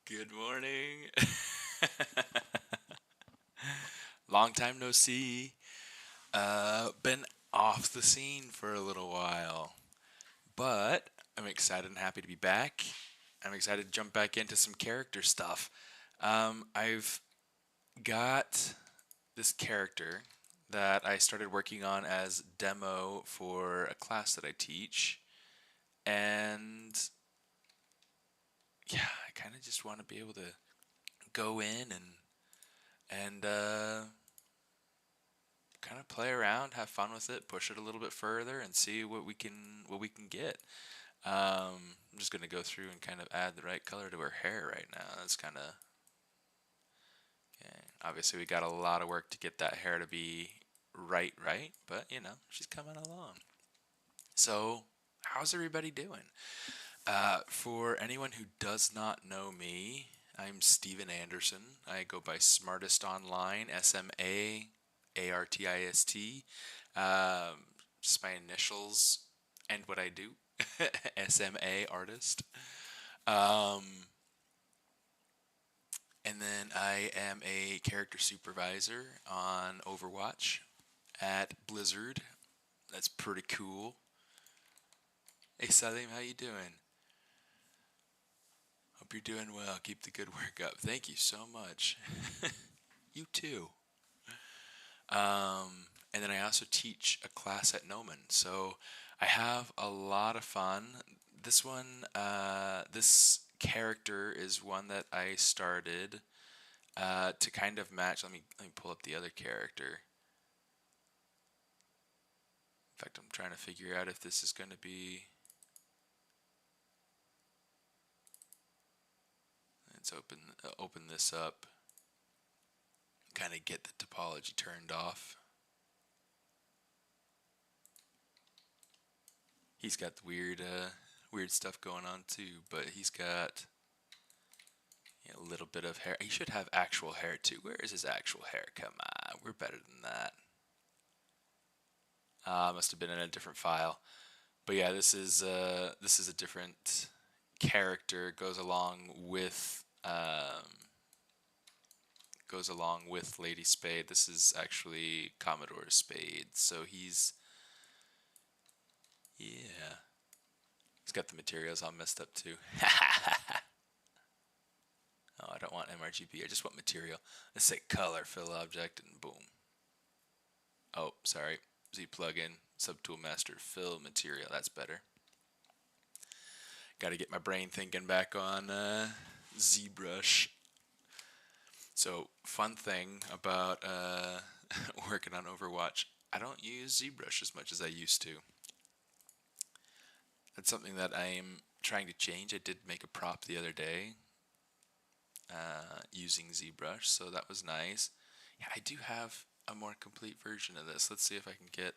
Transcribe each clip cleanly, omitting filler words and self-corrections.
Good morning. Long time no see. Been off the scene for a little while, but I'm excited and happy to be back. I'm excited to jump back into some character stuff. I've got this character that I started working on as demo for a class that I teach, and yeah, I kind of just want to be able to go in and kind of play around, have fun with it, push it a little bit further, and see what we can get. I'm just gonna go through and kind of add the right color to her hair right now. That's kind of okay. Obviously, we got a lot of work to get that hair to be right, but she's coming along. So, how's everybody doing? For anyone who does not know me, I'm Steven Anderson. I go by Smartest Online, SMAARTIST. Just my initials and what I do, SMA artist. Um, and then I am a character supervisor on Overwatch at Blizzard. That's pretty cool. Hey Salim, how you doing? Hope you're doing well. Keep the good work up. Thank you so much. You too. And then I also teach a class at Gnomon, so I have a lot of fun. This character is one that I started to kind of match. Let me pull up the other character. In fact, I'm trying to figure out if this is going to be. Let's open this up. Kind of get the topology turned off. He's got the weird stuff going on too, but he's got a little bit of hair. He should have actual hair too. Where is his actual hair? Come on, we're better than that. Must have been in a different file. But yeah, this is a different character. Goes along with Lady Spade. This is actually Commodore Spade. So yeah, he's got the materials all messed up too. Oh, I don't want mRGB. I just want material. Let's say color, fill object, and boom. Oh, sorry. Z plugin, subtool master, fill material. That's better. Got to get my brain thinking back on ZBrush. So, fun thing about working on Overwatch, I don't use ZBrush as much as I used to. That's something that I'm trying to change. I did make a prop the other day using ZBrush, so that was nice. Yeah, I do have a more complete version of this. Let's see if I can get.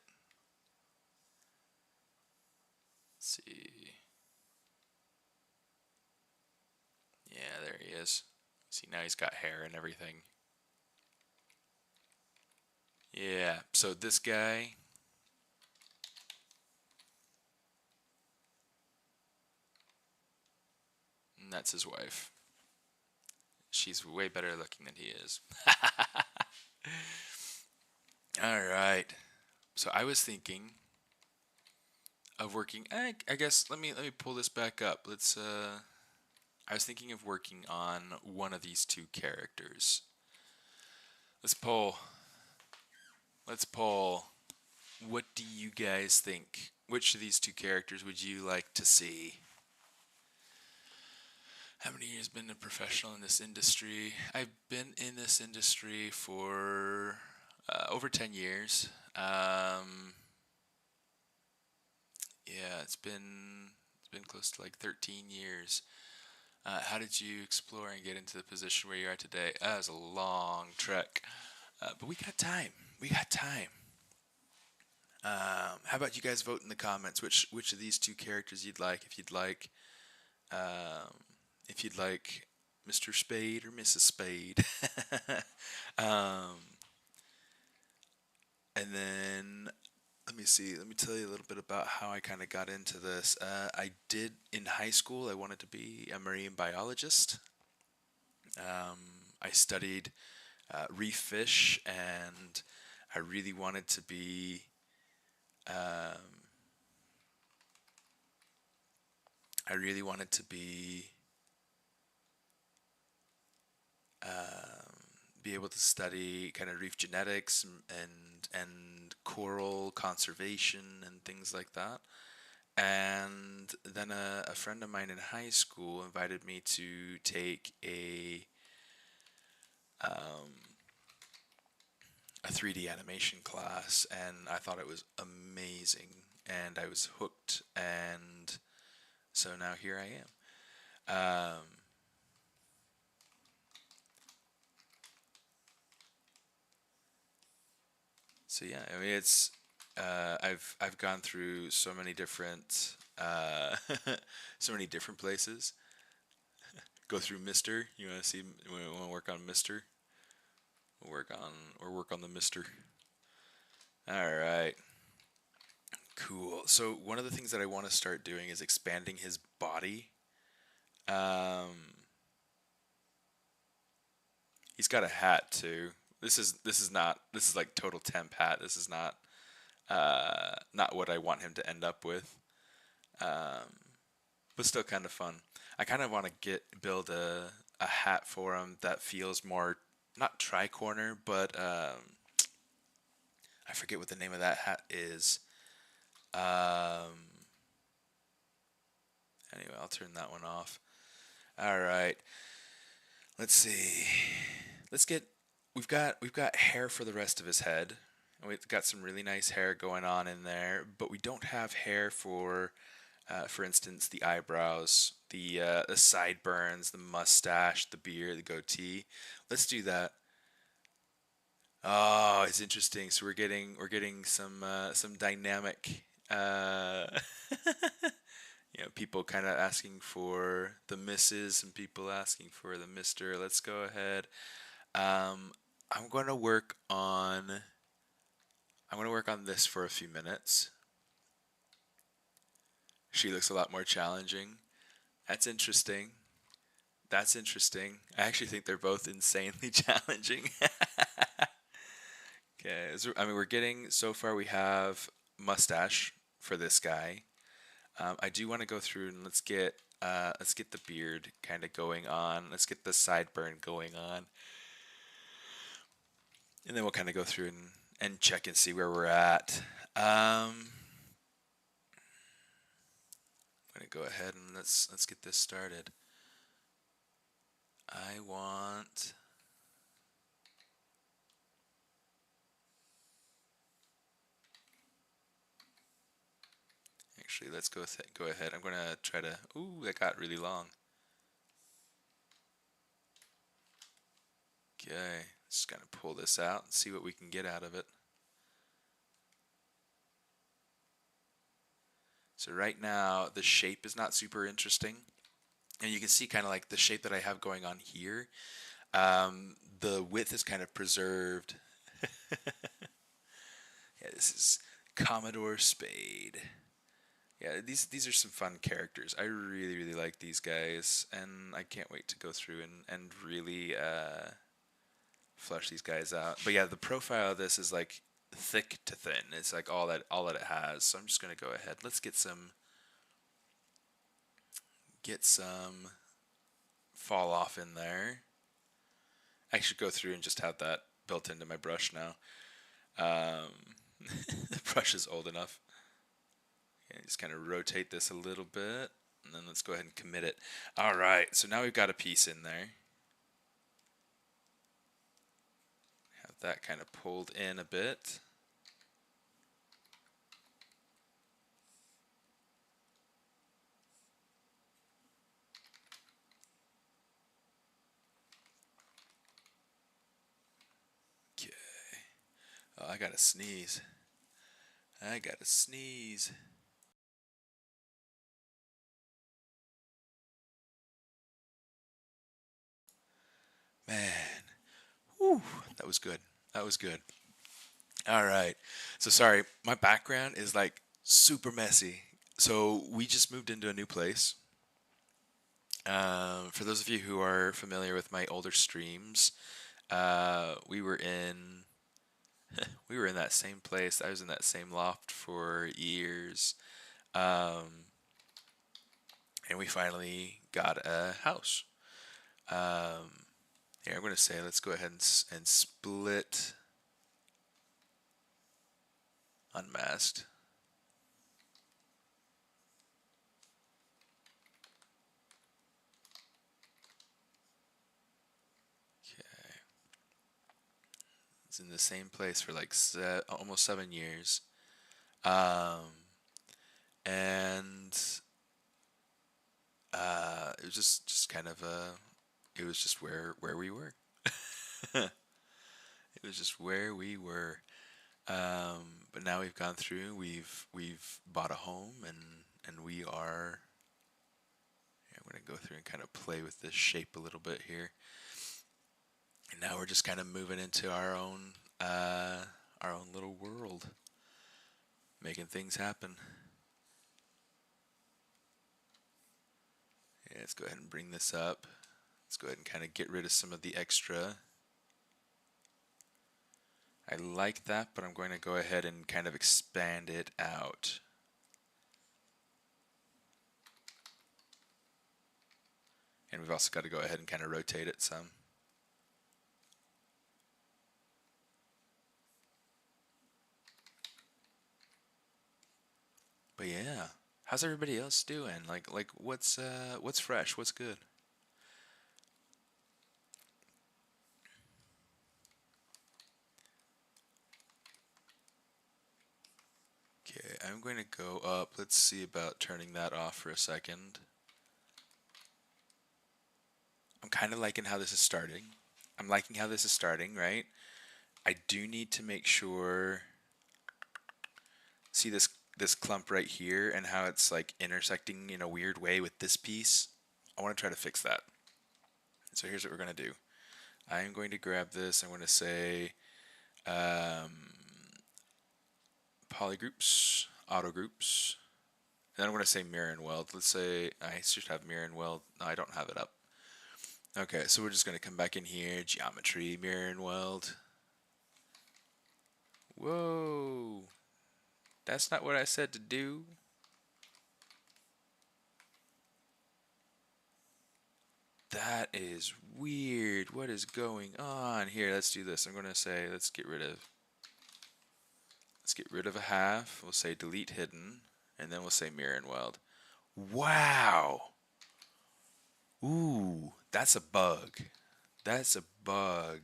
Let's see. Yeah, there he is. See, now he's got hair and everything. Yeah, so this guy. And that's his wife. She's way better looking than he is. Alright. So I was thinking of working. I guess let me pull this back up. I was thinking of working on one of these two characters. Let's poll. Let's poll. What do you guys think? Which of these two characters would you like to see? How many years been a professional in this industry? I've been in this industry for over 10 years. Yeah, it's been close to like 13 years. How did you explore and get into the position where you are today? That was a long trek, but we got time. We got time. How about you guys vote in the comments? Which of these two characters you'd like? Um, if you'd like Mr. Spade or Mrs. Spade. um, and then let me see. Let me tell you a little bit about how I kind of got into this. I did in high school. I wanted to be a marine biologist. I studied reef fish, and I really wanted to be um, I really wanted to be able to study kind of reef genetics and coral conservation and things like that. And then a friend of mine in high school invited me to take um, a 3D animation class, and I thought it was amazing, and I was hooked, and so now here I am. So yeah, I mean it's I've gone through so many different so many different places. Go through Mister. You want to see? You want to work on Mister? We'll work on the Mister. All right, cool. So one of the things that I want to start doing is expanding his body. Um, he's got a hat too. This is like total temp hat. This is not what I want him to end up with. Um, but still kind of fun. I kind of want to build a hat for him that feels more not tri-corner, but I forget what the name of that hat is. Um, anyway, I'll turn that one off. All right, let's see. Let's get. We've got hair for the rest of his head. And we've got some really nice hair going on in there, but we don't have hair for instance, the eyebrows, the sideburns, the mustache, the beard, the goatee. Let's do that. Oh, it's interesting. So we're getting some dynamic, people kind of asking for the Mrs. and people asking for the Mister. Let's go ahead. Um, I'm going to work on I'm going to work on this for a few minutes. She looks a lot more challenging. That's interesting. That's interesting. I actually think they're both insanely challenging. Okay, so, I mean, we're getting so far. We have mustache for this guy. I do want to go through and let's get the beard kind of going on. Let's get the sideburn going on, and then we'll kind of go through and check and see where we're at. I'm gonna go ahead and let's get this started. I want. Actually, let's go ahead. I'm gonna try to. Ooh, that got really long. Okay, just gonna pull this out and see what we can get out of it. So right now, the shape is not super interesting, and you can see kind of like the shape that I have going on here. The width is kind of preserved. Yeah, this is Commodore Spade. Yeah, these are some fun characters. I really really like these guys, and I can't wait to go through and really flush these guys out. But yeah, the profile of this is like thick to thin. It's like all that it has. So I'm just gonna go ahead. Let's get some fall off in there. I should go through and just have that built into my brush now. Um, the brush is old enough. Okay, just kind of rotate this a little bit, and then let's go ahead and commit it. All right, so now we've got a piece in there. Have that kind of pulled in a bit. Okay. Oh, I gotta sneeze. I gotta sneeze. Man. Whew, that was good. That was good. All right. So sorry, my background is like super messy. So we just moved into a new place, For those of you who are familiar with my older streams, we were in we were in that same place. I was in that same loft for years, um, and we finally got a house. Here, I'm going to say let's go ahead and split unmasked. Okay, it's in the same place for like almost 7 years, um, and it was just kind of it was just where we were. It was just where we were. But now we've gone through. We've bought a home, and we are. Yeah, I'm gonna go through and kind of play with this shape a little bit here. And now we're just kind of moving into our own little world, making things happen. Yeah, let's go ahead and bring this up. Let's go ahead and kind of get rid of some of the extra. I like that, but I'm going to go ahead and kind of expand it out. And we've also got to go ahead and kind of rotate it some. But yeah, how's everybody else doing? Like what's fresh? What's good? Okay, I'm going to go up. Let's see about turning that off for a second. I'm kind of liking how this is starting. I'm liking how this is starting, right? I do need to make sure. See this clump right here and how it's like intersecting in a weird way with this piece? I want to try to fix that. So here's what we're going to do. I'm going to grab this. I'm going to say polygroups, auto groups. And then I'm going to say mirror and weld. Let's say I should have mirror and weld. No, I don't have it up. Okay, so we're just going to come back in here. Geometry, mirror and weld. Whoa. That's not what I said to do. That is weird. What is going on here? Let's do this. I'm going to say let's get rid of a half. We'll say delete hidden, and then we'll say mirror and weld. Wow. Ooh, that's a bug. That's a bug.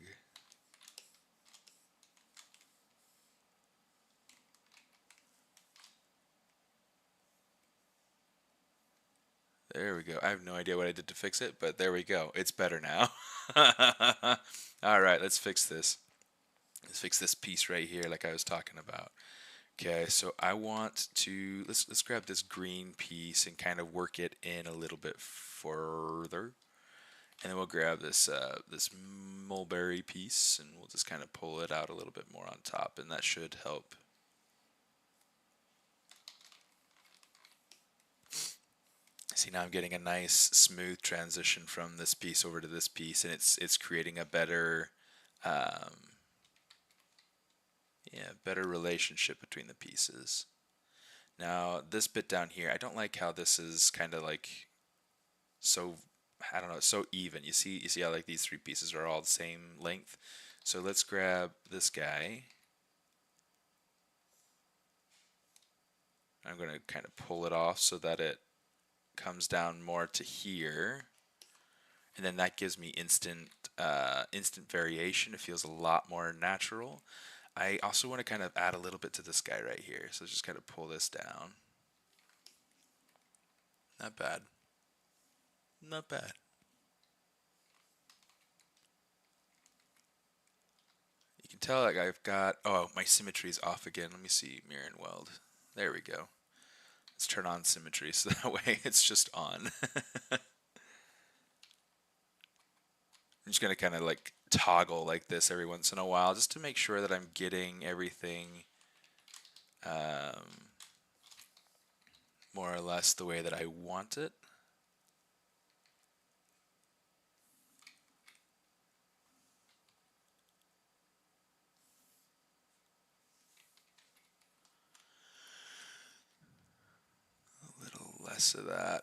There we go. I have no idea what I did to fix it, but there we go. It's better now. All right, let's fix this. Let's fix this piece right here like I was talking about. Okay, so I want to let's grab this green piece and kind of work it in a little bit further. And then we'll grab this this mulberry piece and we'll just kind of pull it out a little bit more on top, and that should help. See, now I'm getting a nice smooth transition from this piece over to this piece, and it's creating a better better relationship between the pieces. Now this bit down here, I don't like how this is kind of like so, I don't know, so even. You see how like these three pieces are all the same length. So let's grab this guy. I'm going to kind of pull it off so that it comes down more to here, and then that gives me instant variation. It feels a lot more natural. I also want to kind of add a little bit to this guy right here, so just kind of pull this down. Not bad. Not bad. You can tell like I've got, oh, my symmetry is off again. Let me see, mirror and weld. There we go. Let's turn on symmetry so that way it's just on. I'm just going to kind of like toggle like this every once in a while just to make sure that I'm getting everything more or less the way that I want it. rest of that.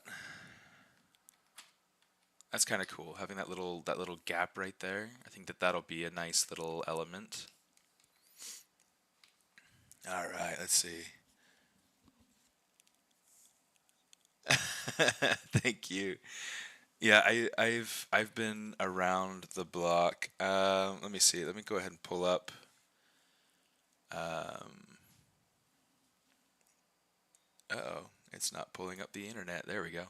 That's kind of cool, having that little gap right there. I think that that'll be a nice little element. All right, let's see. Thank you. Yeah, I've been around the block. Let me see. Let me go ahead and pull up. Uh-oh, it's not pulling up the internet. There we go.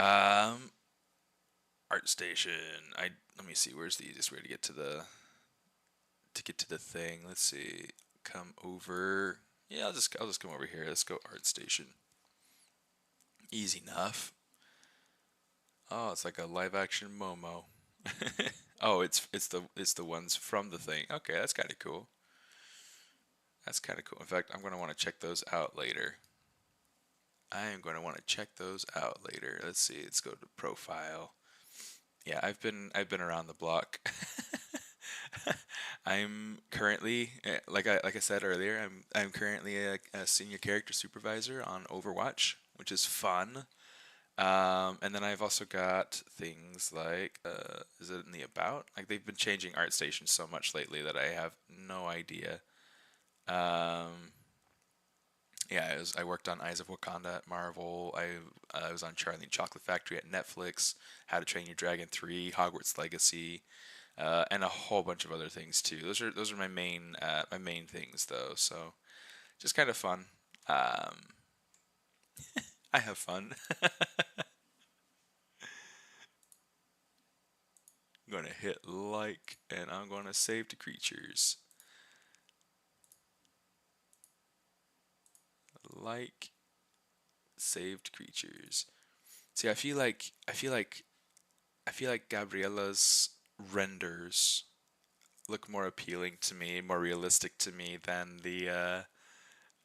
Um, ArtStation. Let me see. Where's the easiest way to get to the thing? Let's see. Come over. Yeah, I'll just come over here. Let's go ArtStation. Easy enough. Oh, it's like a live action Momo. Oh, it's the ones from the thing. Okay, that's kind of cool. That's kind of cool. In fact, I'm going to want to check those out later. I am going to want to check those out later. Let's see. Let's go to profile. Yeah, I've been around the block. I'm currently, like I said earlier, I'm currently a senior character supervisor on Overwatch, which is fun. And then I've also got things like, is it in the about? Like they've been changing ArtStation so much lately that I have no idea. Yeah, I worked on Eyes of Wakanda at Marvel. I was on Charlie and Chocolate Factory at Netflix. How to Train Your Dragon 3, Hogwarts Legacy, and a whole bunch of other things too. Those are my main things though. So just kind of fun. I have fun. I'm gonna hit like, and I'm gonna save to creatures. Like, saved creatures. See, I feel like Gabriella's renders look more appealing to me, more realistic to me than the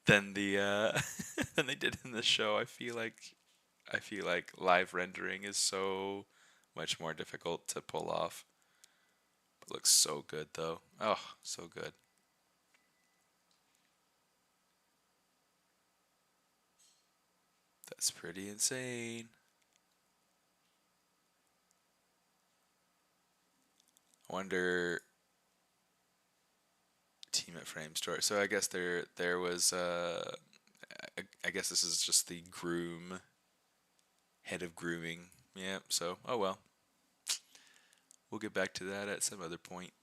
than they did in the show. I feel like live rendering is so much more difficult to pull off. But looks so good though. Oh, so good. That's pretty insane. I wonder team at frame store. So I guess there was I guess this is just the groom, head of grooming. Yeah, so oh well. We'll get back to that at some other point.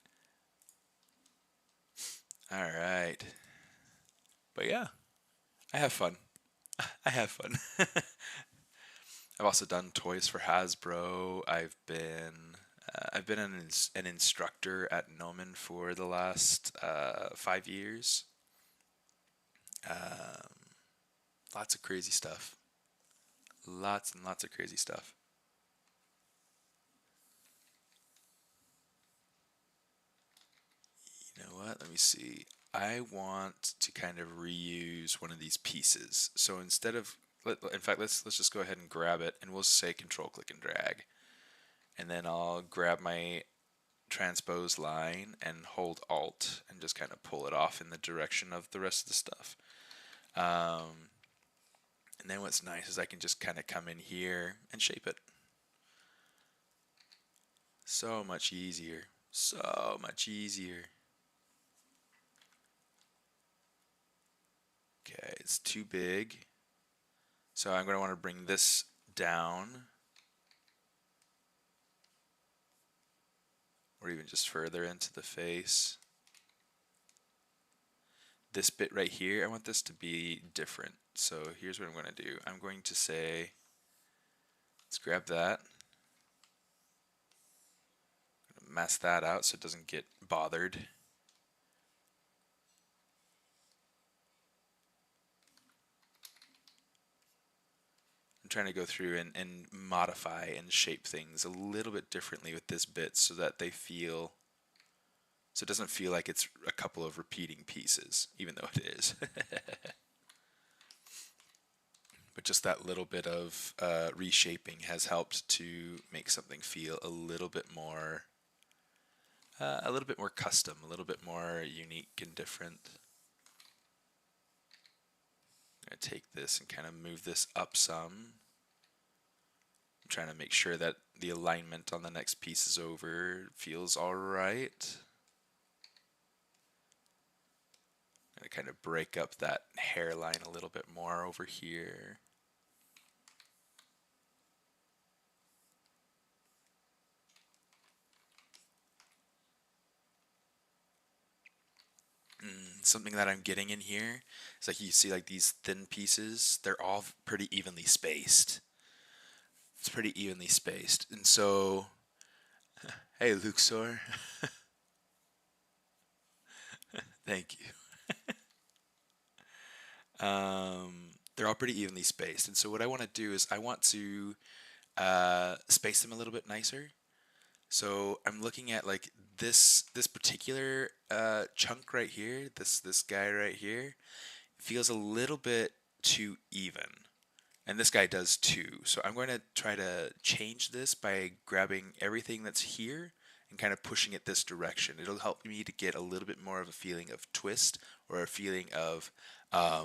All right. But yeah, I have fun. I have fun. I've also done toys for Hasbro. I've been an instructor at Gnomon for the last 5 years. Lots of crazy stuff. Lots and lots of crazy stuff. You know what? Let me see. I want to kind of reuse one of these pieces. So instead of, in fact, let's just go ahead and grab it, and we'll say Control, Click, and Drag, and then I'll grab my transpose line and hold Alt and just kind of pull it off in the direction of the rest of the stuff. And then what's nice is I can just kind of come in here and shape it. So much easier. So much easier. Okay, it's too big. So I'm going to want to bring this down. Or even just further into the face. This bit right here, I want this to be different. So here's what I'm going to do. I'm going to say, let's grab that. I'm going to mask that out so it doesn't get bothered. I'm trying to go through and modify and shape things a little bit differently with this bit so that they feel, so it doesn't feel like it's a couple of repeating pieces, even though it is. But just that little bit of reshaping has helped to make something feel a little bit more custom, a little bit more unique and different. I'm going to take this and kind of move this up some. trying to make sure that the alignment on the next piece is over feels all right. I'm gonna kind of break up that hairline a little bit more over here. Something that I'm getting in here is like you see like these thin pieces, they're all pretty evenly spaced. It's pretty evenly spaced. And so, hey Luxor, thank you. They're all pretty evenly spaced. And so what I want to do is I want to space them a little bit nicer. So I'm looking at like this particular chunk right here, this guy right here, feels a little bit too even. And this guy does too. So I'm going to try to change this by grabbing everything that's here and kind of pushing it this direction. It'll help me to get a little bit more of a feeling of twist or a feeling of, yeah,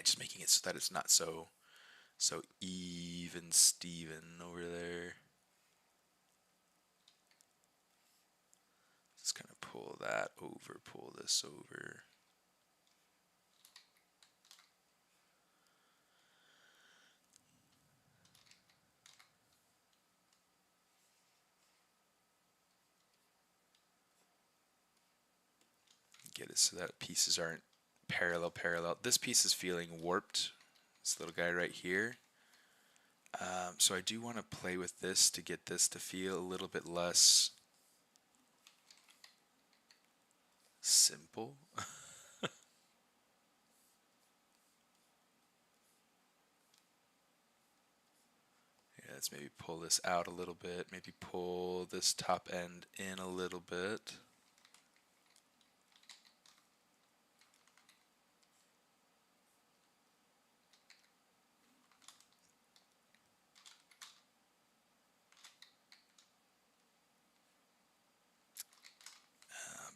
just making it so that it's not so even Steven over there. Just kind of pull that over, pull this over. Get it so that pieces aren't parallel. This piece is feeling warped. This little guy right here. So I do want to play with this to get this to feel a little bit less simple. Yeah, let's maybe pull this out a little bit. Maybe pull this top end in a little bit.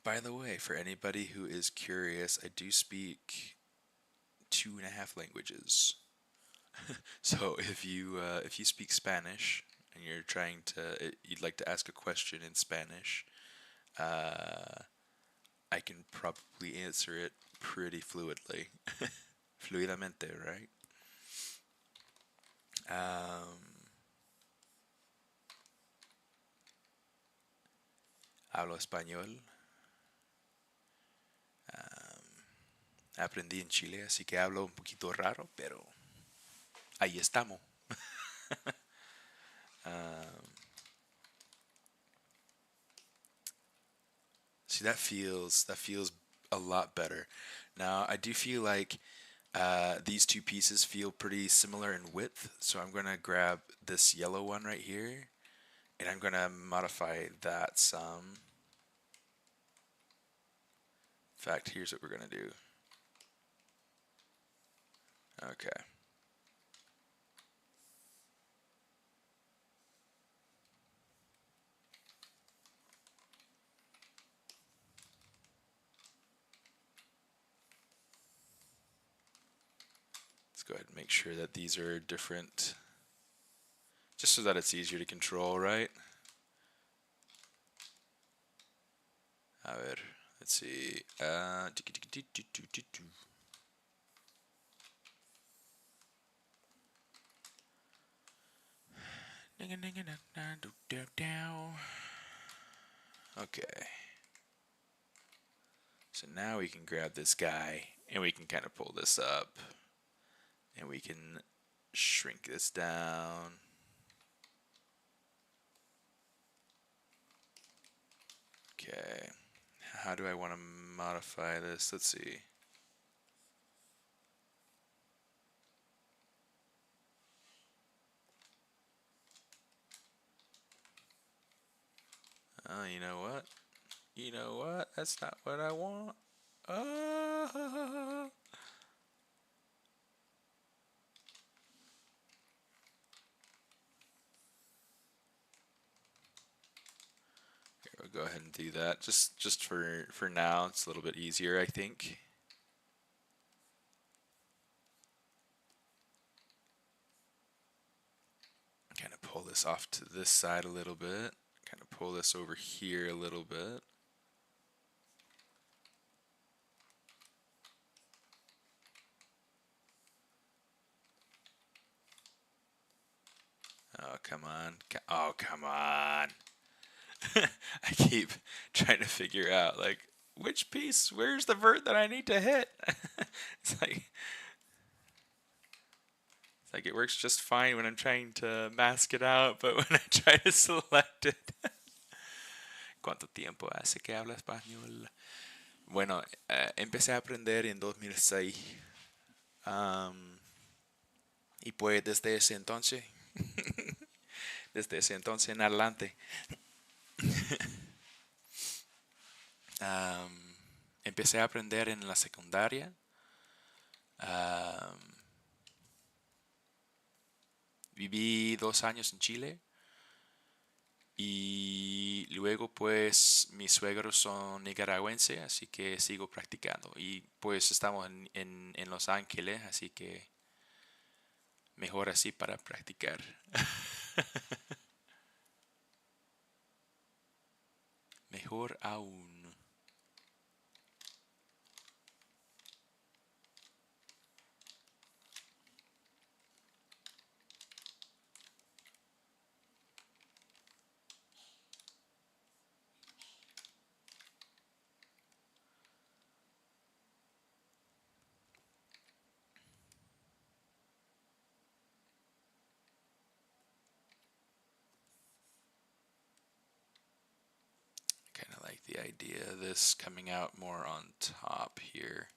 By the way, for anybody who is curious, I do speak 2.5 languages. So if you speak Spanish and you're trying to you'd like to ask a question in Spanish, I can probably answer it pretty fluidly, fluidamente, right? Hablo español. Aprendí en Chile, así que hablo un poquito raro, pero ahí estamos. See, that feels a lot better. Now, I do feel like these two pieces feel pretty similar in width, so I'm going to grab this yellow one right here, and I'm going to modify that some. In fact, here's what we're going to do. Okay. Let's go ahead and make sure that these are different, just so that it's easier to control, right? A ver, let's see. Okay. So now we can grab this guy and we can kind of pull this up and we can shrink this down. Okay. How do I want to modify this? Let's see. Oh, you know what? You know what? That's not what I want. Ah. Here, we'll go ahead and do that. Just for now, it's a little bit easier, I think. this off to this side a little bit. Kind of pull this over here a little bit. Oh, come on. Oh, come on. I keep trying to figure out, like, which piece, where's the vert that I need to hit? It's like it works just fine when I'm trying to mask it out, but when I try to select it. ¿Cuánto tiempo hace que habla español? Bueno, empecé a aprender en 2006. Y pues desde ese entonces, desde ese entonces en adelante, empecé a aprender en la secundaria. Viví 2 años en Chile. Y luego pues mis suegros son nicaragüenses, así que sigo practicando. Y pues estamos en Los Ángeles, así que mejor así para practicar. Mejor aún. Kind of like the idea of this coming out more on top here.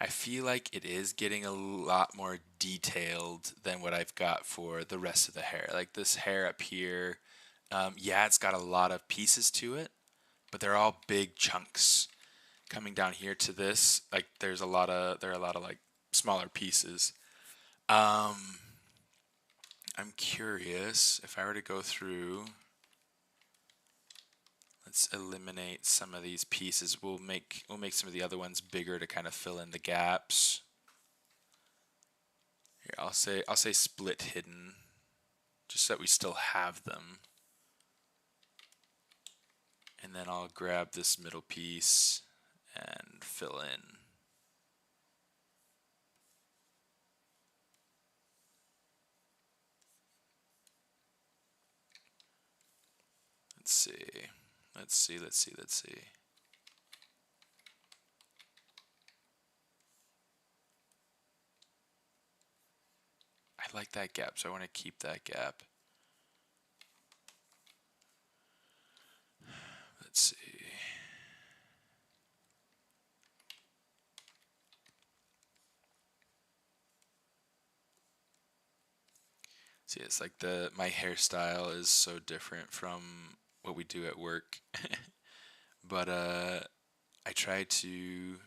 I feel like it is getting a lot more detailed than what I've got for the rest of the hair. Like this hair up here, yeah, it's got a lot of pieces to it, but they're all big chunks. Coming down here to this, like there are a lot of like smaller pieces. I'm curious if I were to go through. Let's eliminate some of these pieces. We'll make some of the other ones bigger to kind of fill in the gaps. Here, I'll say split hidden, just so that we still have them. And then I'll grab this middle piece and fill in. Let's see. I like that gap, so I want to keep that gap. Let's see. See, it's like my hairstyle is so different from what we do at work. But I try to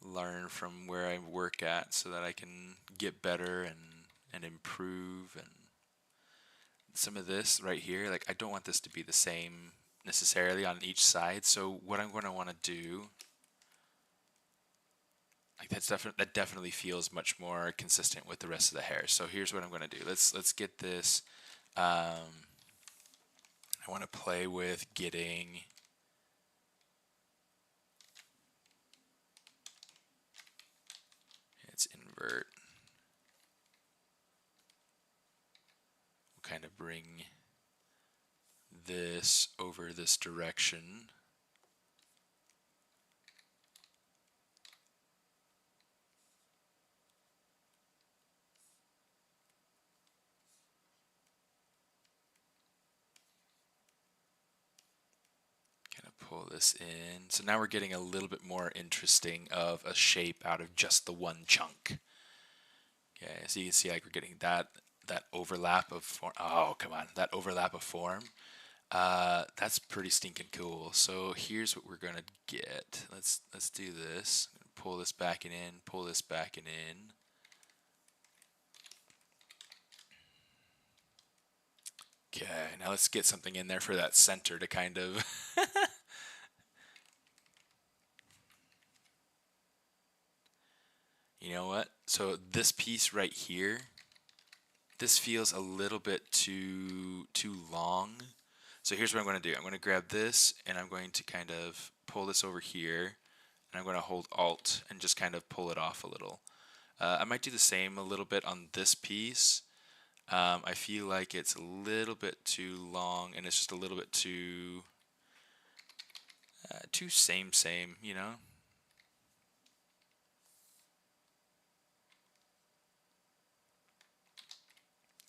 learn from where I work at so that I can get better and improve. And some of this right here, like I don't want this to be the same necessarily on each side. So what I'm going to want to do, like that definitely feels much more consistent with the rest of the hair. So here's what I'm going to do. Let's get this. I want to play with getting it's invert. We'll kind of bring this over this direction. Pull this in. So now we're getting a little bit more interesting of a shape out of just the one chunk. Okay, so you can see like we're getting that overlap of form. Oh, come on, that overlap of form. That's pretty stinking cool. So here's what we're gonna get. Let's do this. Pull this back and in. Pull this back and in. Okay, now let's get something in there for that center to kind of... You know what? So this piece right here, this feels a little bit too long. So here's what I'm going to do. I'm going to grab this and I'm going to kind of pull this over here, and I'm going to hold Alt and just kind of pull it off a little. I might do the same a little bit on this piece. I feel like it's a little bit too long, and it's just a little bit too same, you know?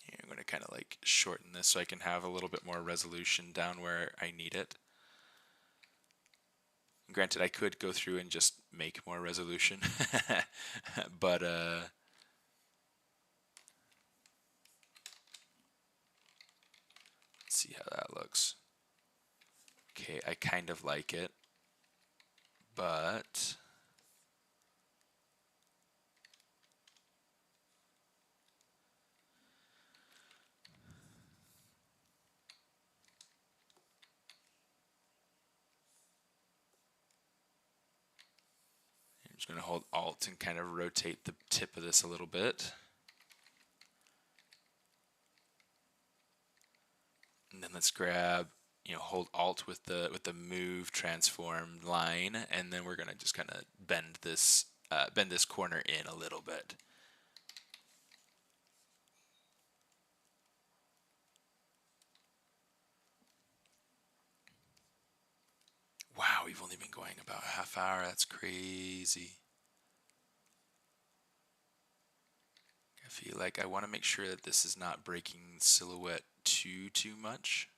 Here, I'm going to kind of like shorten this so I can have a little bit more resolution down where I need it. Granted, I could go through and just make more resolution, but let's see how that looks. Okay, I kind of like it, but I'm just going to hold Alt and kind of rotate the tip of this a little bit. And then let's grab, hold Alt with the move transform line, and then we're going to just kind of bend this corner in a little bit. Wow, we've only been going about a half hour. That's crazy. I feel like I want to make sure that this is not breaking silhouette too much.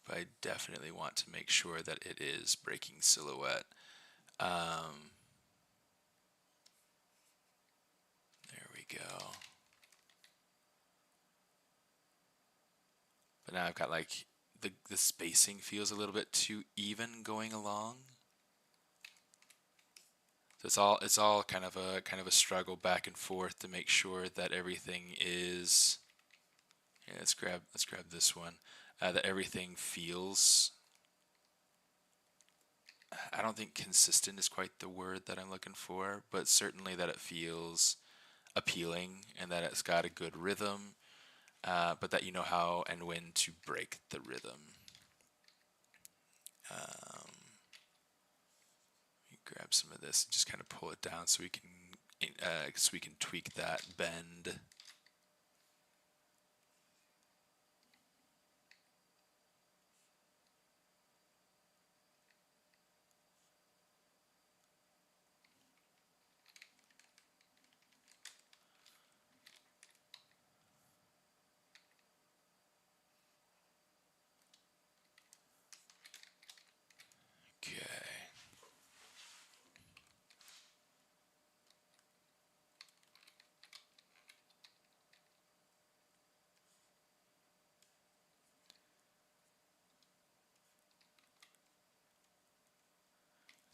But I definitely want to make sure that it is breaking silhouette. There we go. But now I've got like the spacing feels a little bit too even going along. So it's all kind of a struggle back and forth to make sure that everything is. Yeah, let's grab this one. That everything feels. I don't think consistent is quite the word that I'm looking for, but certainly that it feels appealing and that it's got a good rhythm, but that you know how and when to break the rhythm. Grab some of this and just kind of pull it down so we can tweak that bend.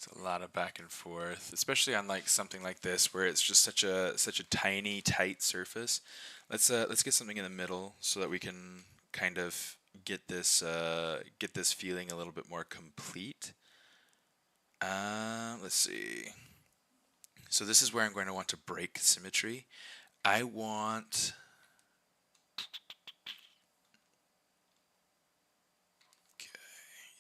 It's a lot of back and forth, especially on like something like this where it's just such a tiny, tight surface. Let's get something in the middle so that we can kind of get this feeling a little bit more complete. Let's see. So this is where I'm going to want to break symmetry. I want.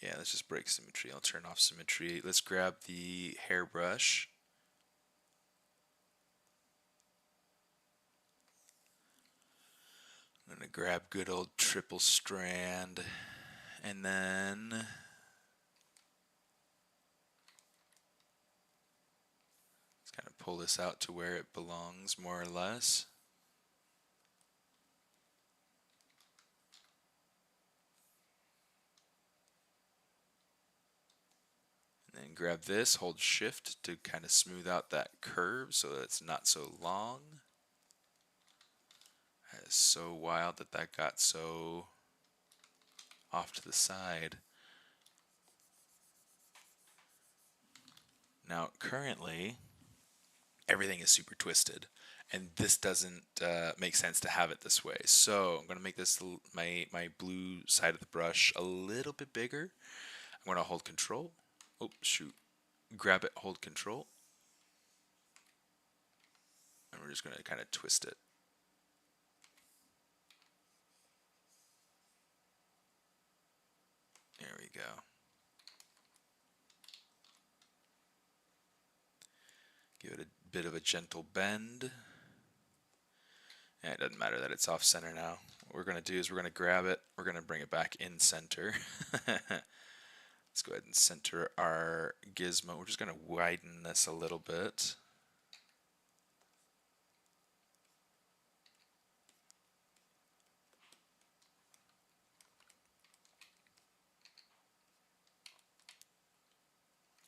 Yeah, let's just break symmetry. I'll turn off symmetry. Let's grab the hairbrush. I'm going to grab good old triple strand. And then let's kind of pull this out to where it belongs, more or less. And then grab this, hold shift to kind of smooth out that curve so that it's not so long. That is so wild that that got so off to the side. Now, currently, everything is super twisted, and this doesn't make sense to have it this way. So I'm going to make this my blue side of the brush a little bit bigger. I'm going to hold Control. Oh, shoot. Grab it, hold Control. And we're just going to kind of twist it. There we go. Give it a bit of a gentle bend. And it doesn't matter that it's off center now. What we're going to do is we're going to grab it. We're going to bring it back in center. Let's go ahead and center our gizmo. We're just going to widen this a little bit.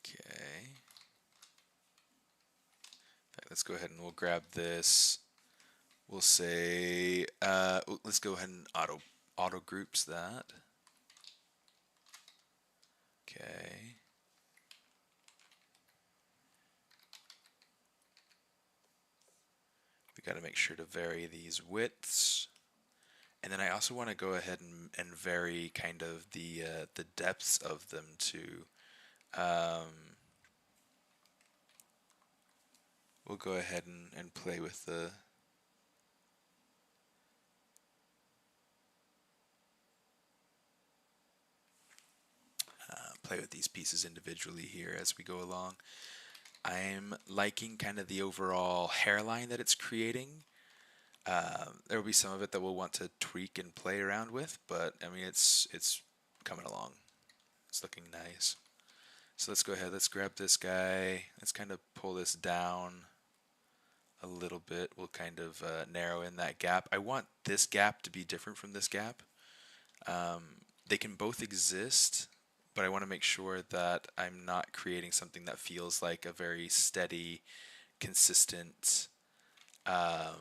Okay. Let's go ahead and we'll grab this. We'll say, let's go ahead and auto groups that. Okay. We got to make sure to vary these widths. And then I also want to go ahead and vary kind of the depths of them too. We'll go ahead and play with the these pieces individually here as we go along. I'm liking kind of the overall hairline that it's creating. There will be some of it that we'll want to tweak and play around with, but I mean it's coming along. It's looking nice. So let's go ahead, let's grab this guy, let's kind of pull this down a little bit. We'll kind of narrow in that gap. I want this gap to be different from this gap. They can both exist, but I want to make sure that I'm not creating something that feels like a very steady, consistent ebb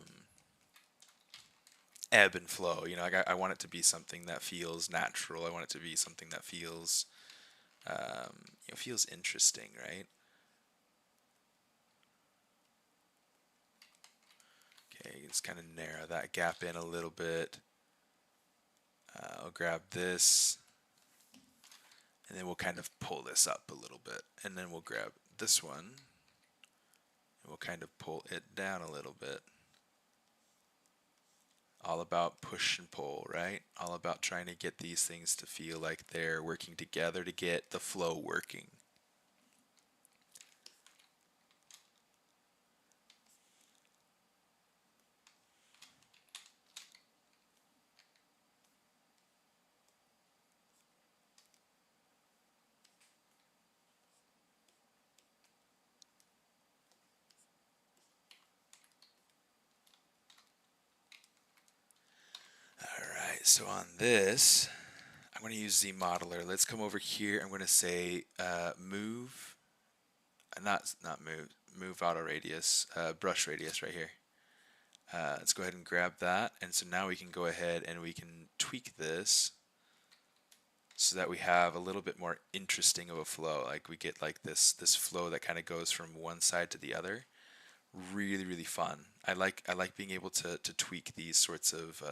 and flow. You know, like I want it to be something that feels natural. I want it to be something that feels, feels interesting, right? Okay, just kind of narrow that gap in a little bit. I'll grab this, and then we'll kind of pull this up a little bit, and then we'll grab this one, and we'll kind of pull it down a little bit. All about push and pull, right? All about trying to get these things to feel like they're working together to get the flow working. Alright, so on this, I'm going to use Z Modeler. Let's come over here. I'm going to say move, not move auto radius, brush radius right here. Let's go ahead and grab that, and so now we can go ahead and we can tweak this so that we have a little bit more interesting of a flow. Like we get like this flow that kind of goes from one side to the other. Really fun. I like being able to tweak these sorts of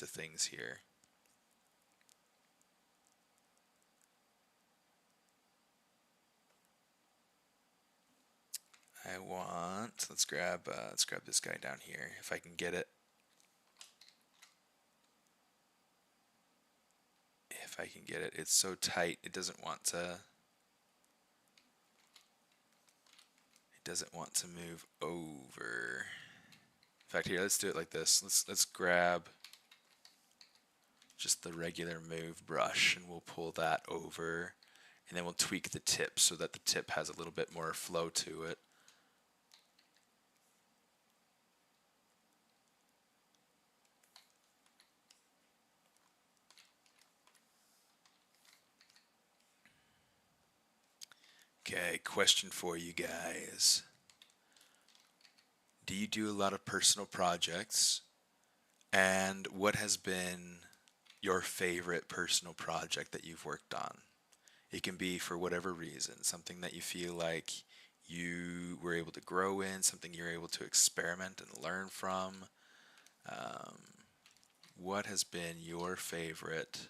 things here. Let's grab this guy down here if I can get it. If I can get it. It's so tight it doesn't want to move over. In fact, here, let's do it like this. Let's grab just the regular move brush and we'll pull that over, and then we'll tweak the tip so that the tip has a little bit more flow to it. Okay, question for you guys. Do you do a lot of personal projects? And what has been your favorite personal project that you've worked on? It can be for whatever reason, something that you feel like you were able to grow in, something you're able to experiment and learn from. Um, what has been your favorite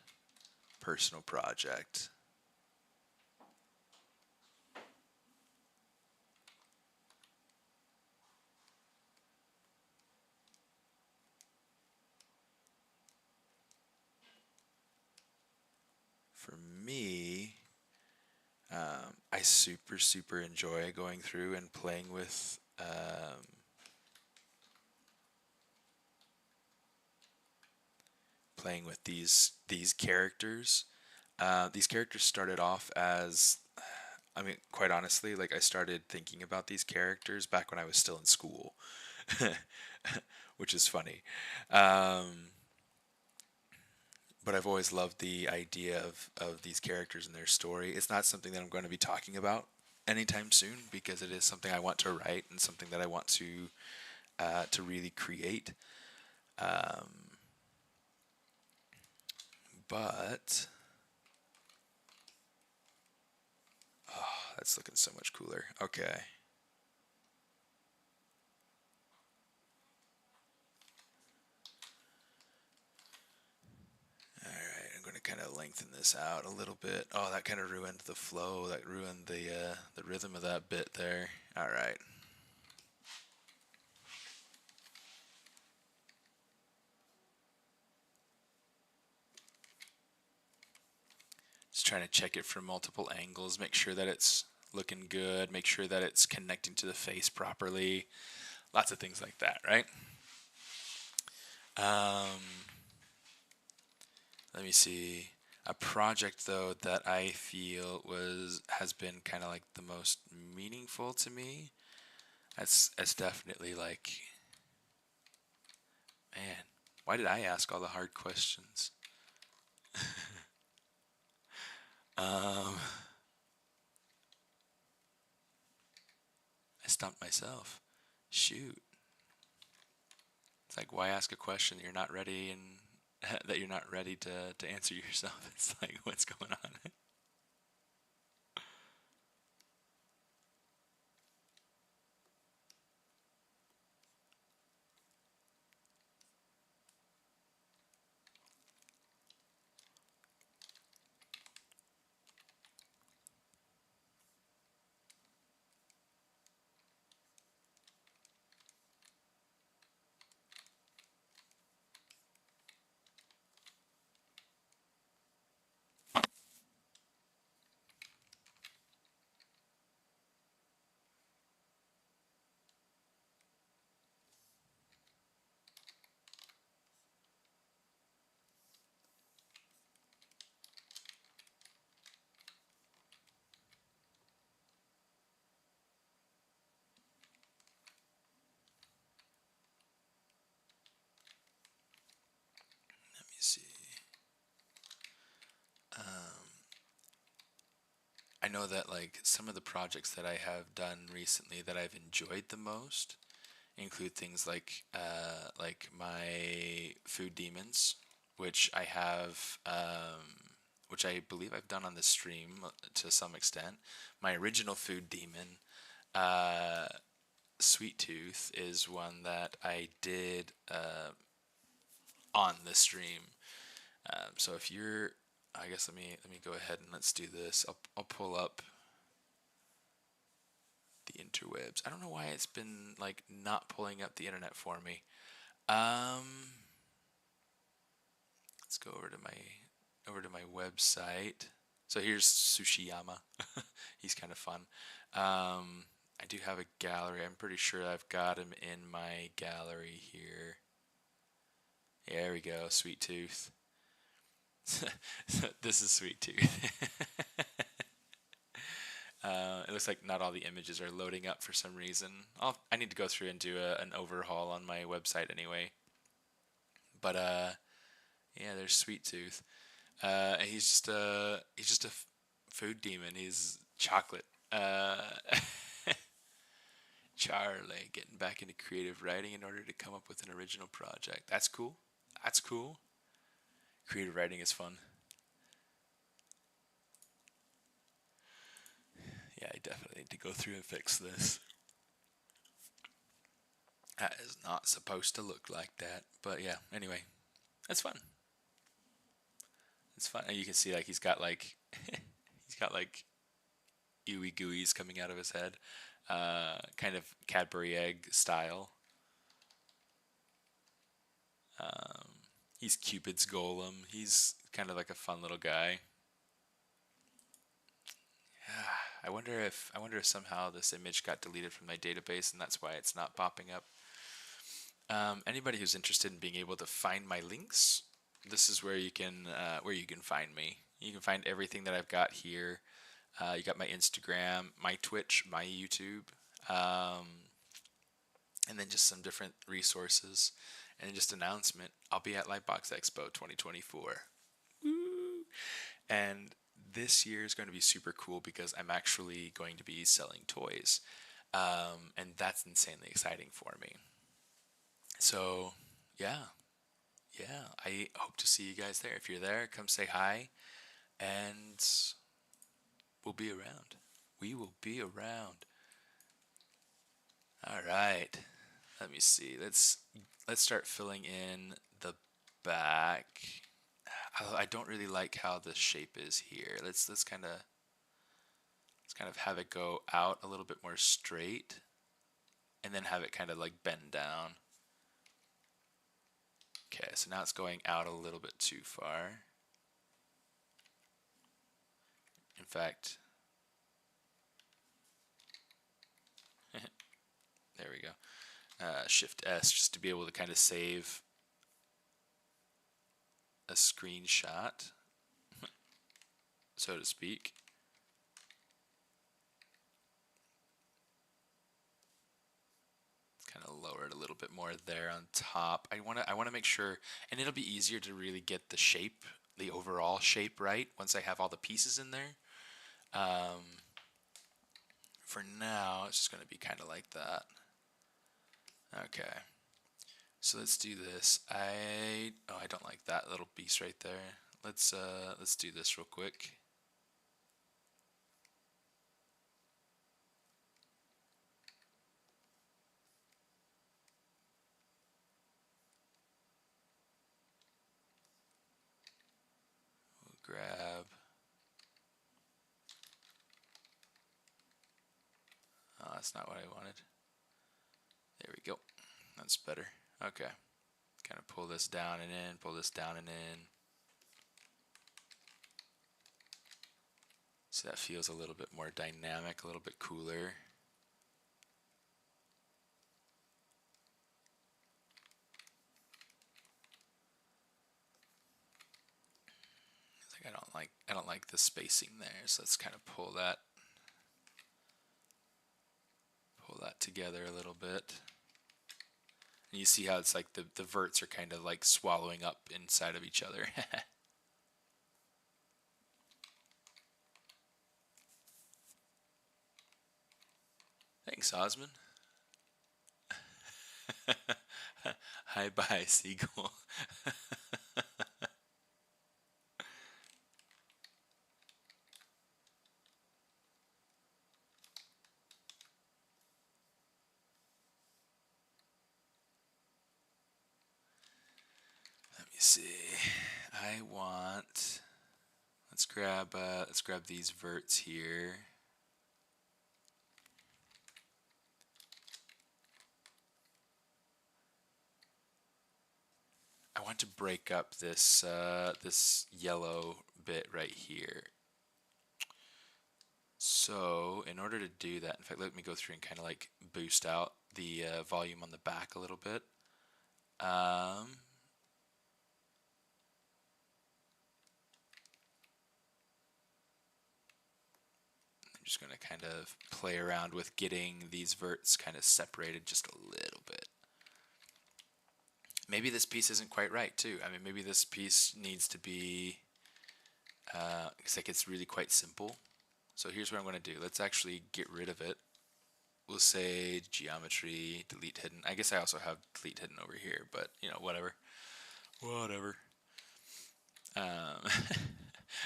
personal project? For me, I super enjoy going through and playing with these characters. These characters started off as, I mean, quite honestly, like I started thinking about these characters back when I was still in school, which is funny. Um, but I've always loved the idea of these characters and their story. It's not something that I'm going to be talking about anytime soon because it is something I want to write and something that I want to really create. Um, but that's looking so much cooler. Okay. Alright, I'm going to kind of lengthen this out a little bit. Oh, that kind of ruined the flow. That ruined the rhythm of that bit there. Alright. Just trying to check it from multiple angles, make sure that it's looking good, make sure that it's connecting to the face properly. Lots of things like that, right? Um, Let me see. A project though that I feel has been kind of like the most meaningful to me. That's definitely like, man, why did I ask all the hard questions? Um, I stumped myself. Shoot. It's like, why ask a question that you're not ready and that you're not ready to answer yourself? It's like, what's going on? Let me see. Um, I know that like some of the projects that I have done recently that I've enjoyed the most include things like my food demons, which I have, which I believe I've done on the stream to some extent. My original food demon, uh, Sweet Tooth, is one that I did on the stream. So if you're, I guess let me go ahead and let's do this. I'll pull up the interwebs. I don't know why it's been like not pulling up the internet for me. Um, let's go over to my website. So here's Sushiyama. He's kind of fun. I do have a gallery. I'm pretty sure I've got him in my gallery here. There we go, Sweet Tooth. This is Sweet Tooth. It looks like not all the images are loading up for some reason. I need to go through and do an overhaul on my website anyway. But yeah, there's Sweet Tooth. He's just a food demon. He's chocolate. Charlie getting back into creative writing in order to come up with an original project. That's cool. That's cool. Creative writing is fun. Yeah, I definitely need to go through and fix this. That is not supposed to look like that. But yeah, anyway, that's fun. It's fun. And you can see like he's got like he's got like ooey gooeys coming out of his head. Kind of Cadbury egg style. He's Cupid's golem. He's kind of like a fun little guy. I wonder if somehow this image got deleted from my database and that's why it's not popping up. Anybody who's interested in being able to find my links, this is where you can find me. You can find everything that I've got here. You got my Instagram, my Twitch, my YouTube, and then just some different resources and just announcement. I'll be at Lightbox Expo 2024. Woo! And this year is going to be super cool because I'm actually going to be selling toys. And that's insanely exciting for me. So, yeah. I hope to see you guys there. If you're there, come say hi, and we'll be around. We will be around. All right. Let me see. Let's start filling in the back. I don't really like how the shape is here. Let's kind of have it go out a little bit more straight, and then have it kind of like bend down. Okay, so now it's going out a little bit too far. In fact, there we go. Shift S just to be able to kind of save a screenshot, so to speak. Kind of lower it a little bit more there on top. I want to make sure, and it'll be easier to really get the shape, the overall shape right once I have all the pieces in there. For now, it's just going to be kind of like that. Okay. So let's do this. I don't like that little piece right there. Let's do this real quick. We'll grab. Oh, that's not what I wanted. There we go. That's better. Okay. Kind of pull this down and in, pull this down and in. So that feels a little bit more dynamic, a little bit cooler. I don't like the spacing there, so let's kind of pull that together a little bit. And you see how it's like the verts are kind of like swallowing up inside of each other. Thanks, Osman. Hi, bye, Seagull. Let me see. I want. Let's grab these verts here. I want to break up this this yellow bit right here. So in order to do that, in fact, let me go through and kind of like boost out the volume on the back a little bit. I'm just going to kind of play around with getting these verts kind of separated just a little bit. Maybe this piece isn't quite right too. I mean, maybe this piece needs to be, it's like it's really quite simple. So here's what I'm going to do. Let's actually get rid of it. We'll say geometry, delete hidden. I guess I also have delete hidden over here, but you know, whatever. Whatever.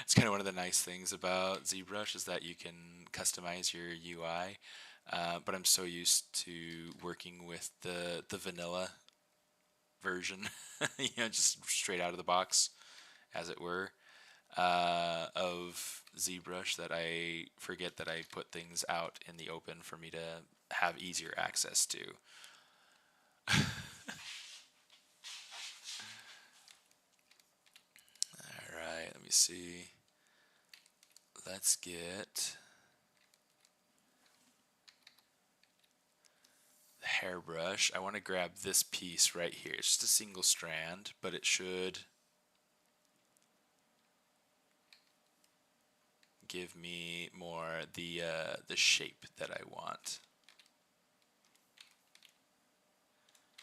It's kind of one of the nice things about ZBrush is that you can customize your UI. But I'm so used to working with the vanilla version, just straight out of the box, as it were, of ZBrush that I forget that I put things out in the open for me to have easier access to. Alright, let me see. Let's get the hairbrush. I want to grab this piece right here. It's just a single strand, but it should give me more the shape that I want.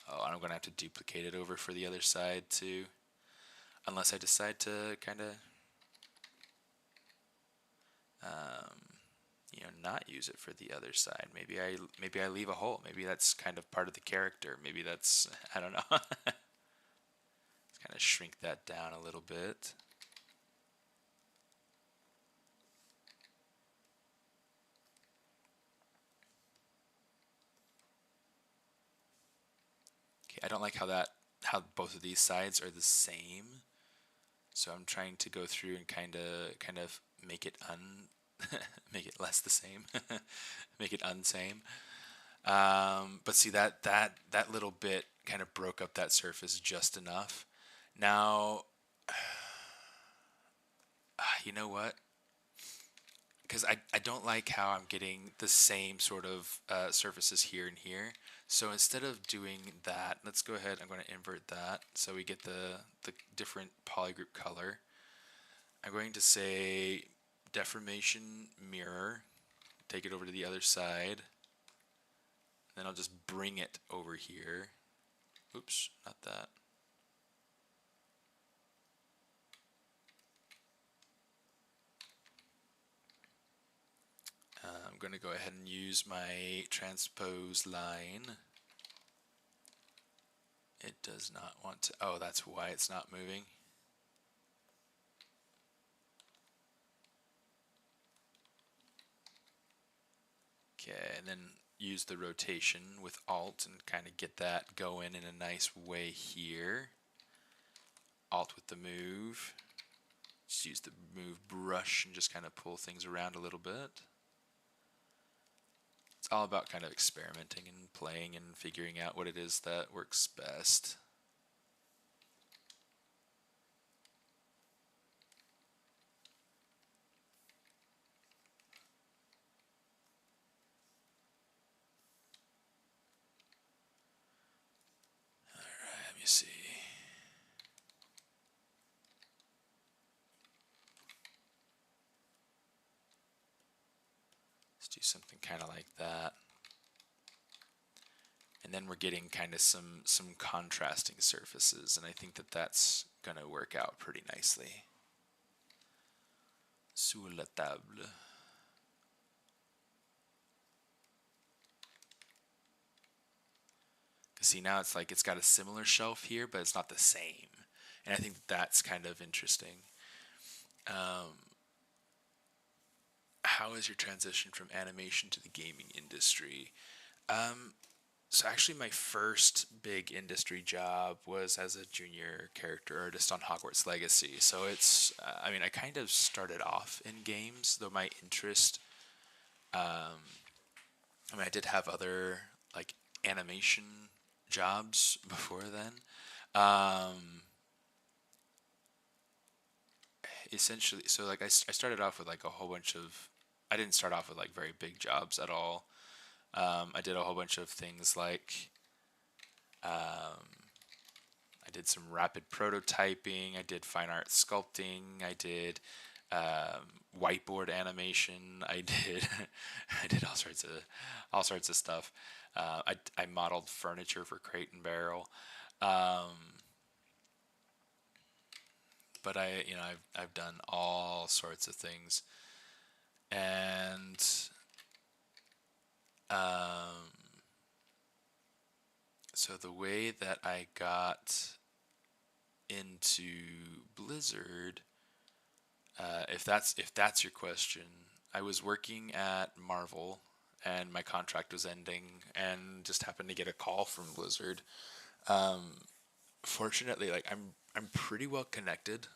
Oh, and I'm going to have to duplicate it over for the other side too. Unless I decide to kind of, not use it for the other side. Maybe I leave a hole. Maybe that's kind of part of the character. Maybe that's, I don't know. Let's kind of shrink that down a little bit. Okay, I don't like how both of these sides are the same. So I'm trying to go through and kind of make it make it less the same, make it unsame. But see that little bit kind of broke up that surface just enough. Now, you know what? Because I don't like how I'm getting the same sort of surfaces here and here. So instead of doing that, let's go ahead. I'm going to invert that so we get the different polygroup color. I'm going to say deformation mirror, take it over to the other side, then I'll just bring it over here. Oops, not that. I'm going to go ahead and use my transpose line. It does not want to, oh, that's why it's not moving. Okay, and then use the rotation with Alt and kind of get that going in a nice way here. Alt with the move. Just use the move brush and just kind of pull things around a little bit. It's all about kind of experimenting and playing and figuring out what it is that works best. Alright, let me see. Let's do something kind of like that. And then we're getting kind of some contrasting surfaces, and I think that that's going to work out pretty nicely. Sur la table. See, now it's like it's got a similar shelf here, but it's not the same. And I think that that's kind of interesting. How is your transition from animation to the gaming industry? So actually my first big industry job was as a junior character artist on Hogwarts Legacy. So it's, I mean, I kind of started off in games, though my interest, I mean, I did have other like animation jobs before then. Essentially, so like I started off with like a whole bunch of, I didn't start off with like very big jobs at all. I did a whole bunch of things like I did some rapid prototyping, I did fine art sculpting, I did whiteboard animation, I did I did all sorts of stuff. I modeled furniture for Crate and Barrel. But I've done all sorts of things, and so the way that I got into Blizzard, If that's your question, I was working at Marvel, and my contract was ending, and just happened to get a call from Blizzard. Fortunately, like I'm pretty well connected.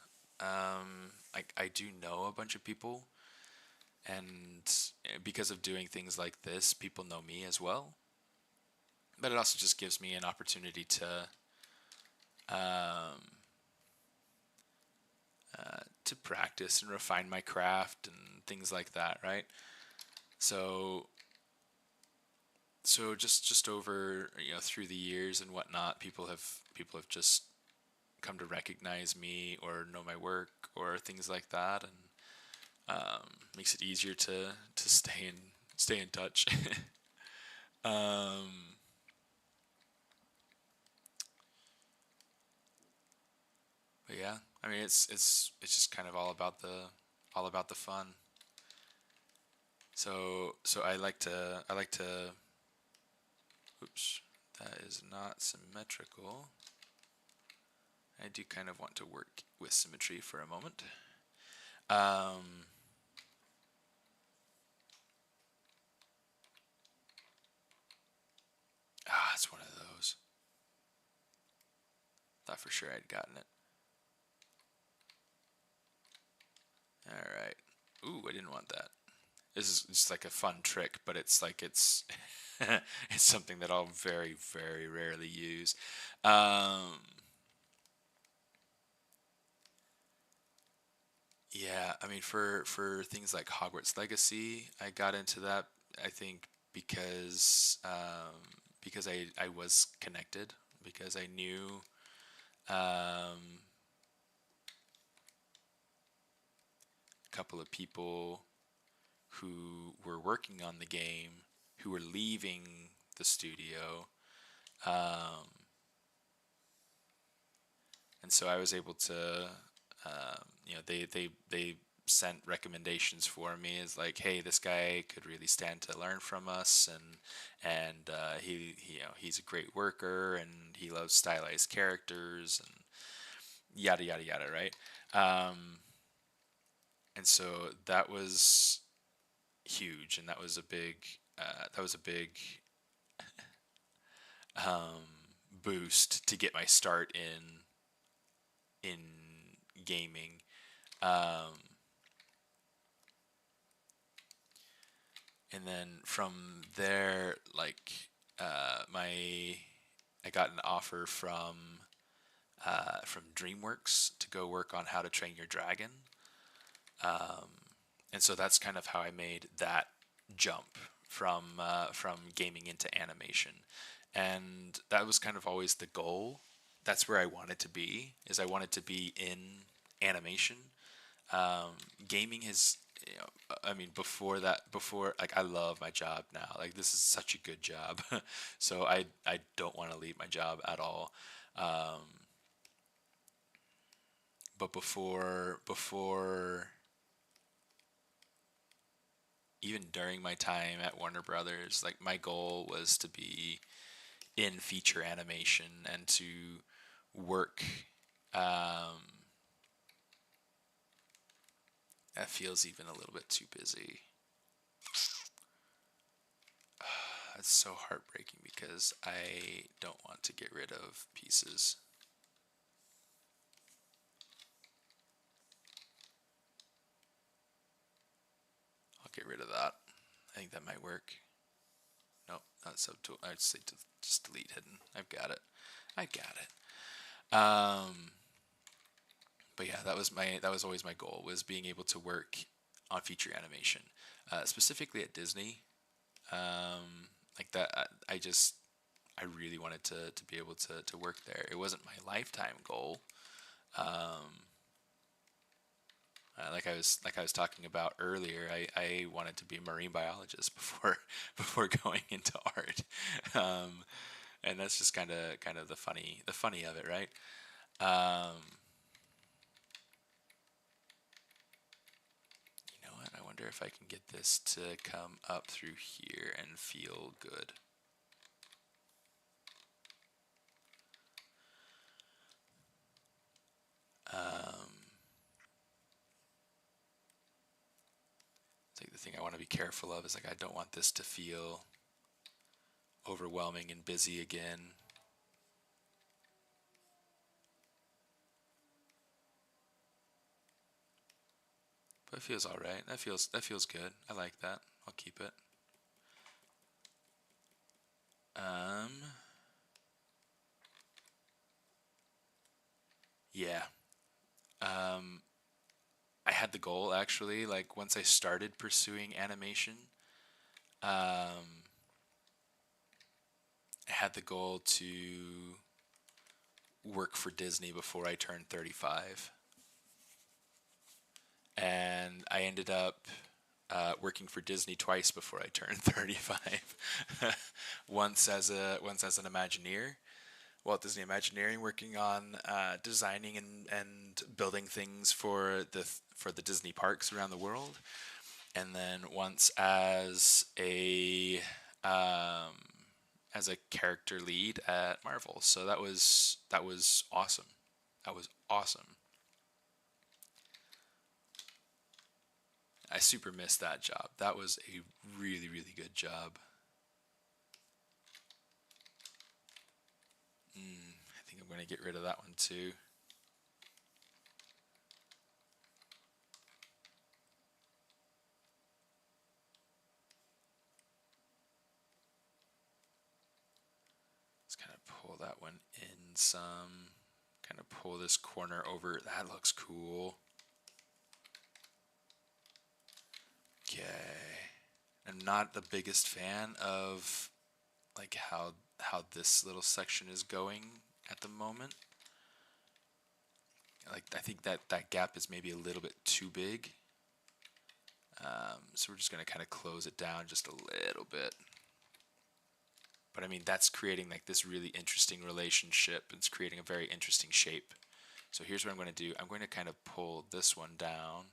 Like I do know a bunch of people, and because of doing things like this, people know me as well. But it also just gives me an opportunity to practice and refine my craft and things like that, right? So just over through the years and whatnot, people have just come to recognize me or know my work or things like that, and makes it easier to stay in touch. um, but yeah, I mean it's just kind of all about the fun. So I like to. Oops, that is not symmetrical. I do kind of want to work with symmetry for a moment. Um, it's one of those. Thought for sure I'd gotten it. All right. Ooh, I didn't want that. This is just like a fun trick, but it's like it's it's something that I'll very very rarely use. Um, yeah, I mean for things like Hogwarts Legacy, I got into that. I think because I was connected, because I knew a couple of people who were working on the game, who were leaving the studio, um, and so I was able to, they sent recommendations for me as like, hey, this guy could really stand to learn from us, and he's a great worker, and he loves stylized characters, and yada yada yada, right? Um, and so that was huge, and that was a big boost to get my start in gaming. Um, and then from there, like my I got an offer from DreamWorks to go work on How to Train Your Dragon, and so that's kind of how I made that jump from gaming into animation, and that was kind of always the goal. That's where I wanted to be. Is I wanted to be in animation. Gaming has, I mean, before like I love my job now. Like this is such a good job, so I don't want to leave my job at all. Um, but before even during my time at Warner Brothers, like my goal was to be in feature animation and to work. Um, that feels even a little bit too busy. It's so heartbreaking because I don't want to get rid of pieces. I'll get rid of that. I think that might work. Nope, not subtool. I'd say just delete hidden. I've got it. I got it. But yeah, that was always my goal, was being able to work on feature animation, specifically at Disney. Like that, I really wanted to be able to work there. It wasn't my lifetime goal. Like I was talking about earlier, I wanted to be a marine biologist before before going into art, um, and that's just kind of the funny of it, right? Um, you know what? I wonder if I can get this to come up through here and feel good. Um, thing I want to be careful of is like I don't want this to feel overwhelming and busy again. But it feels all right. That feels good. I like that. I'll keep it. Yeah. I had the goal actually, like once I started pursuing animation, I had the goal to work for Disney before I turned 35. And I ended up working for Disney twice before I turned 35. once as an Imagineer, Walt Disney Imagineering, working on designing and building things for the Disney parks around the world, and then once as a character lead at Marvel. So that was awesome. That was awesome. I super missed that job. That was a really, really good job. I think I'm going to get rid of that one too. Let's kind of pull that one in some. Kind of pull this corner over. That looks cool. Okay. I'm not the biggest fan of like how this little section is going at the moment. Like I think that gap is maybe a little bit too big. So we're just going to kind of close it down just a little bit. But I mean, that's creating like this really interesting relationship. It's creating a very interesting shape. So here's what I'm going to do. I'm going to kind of pull this one down.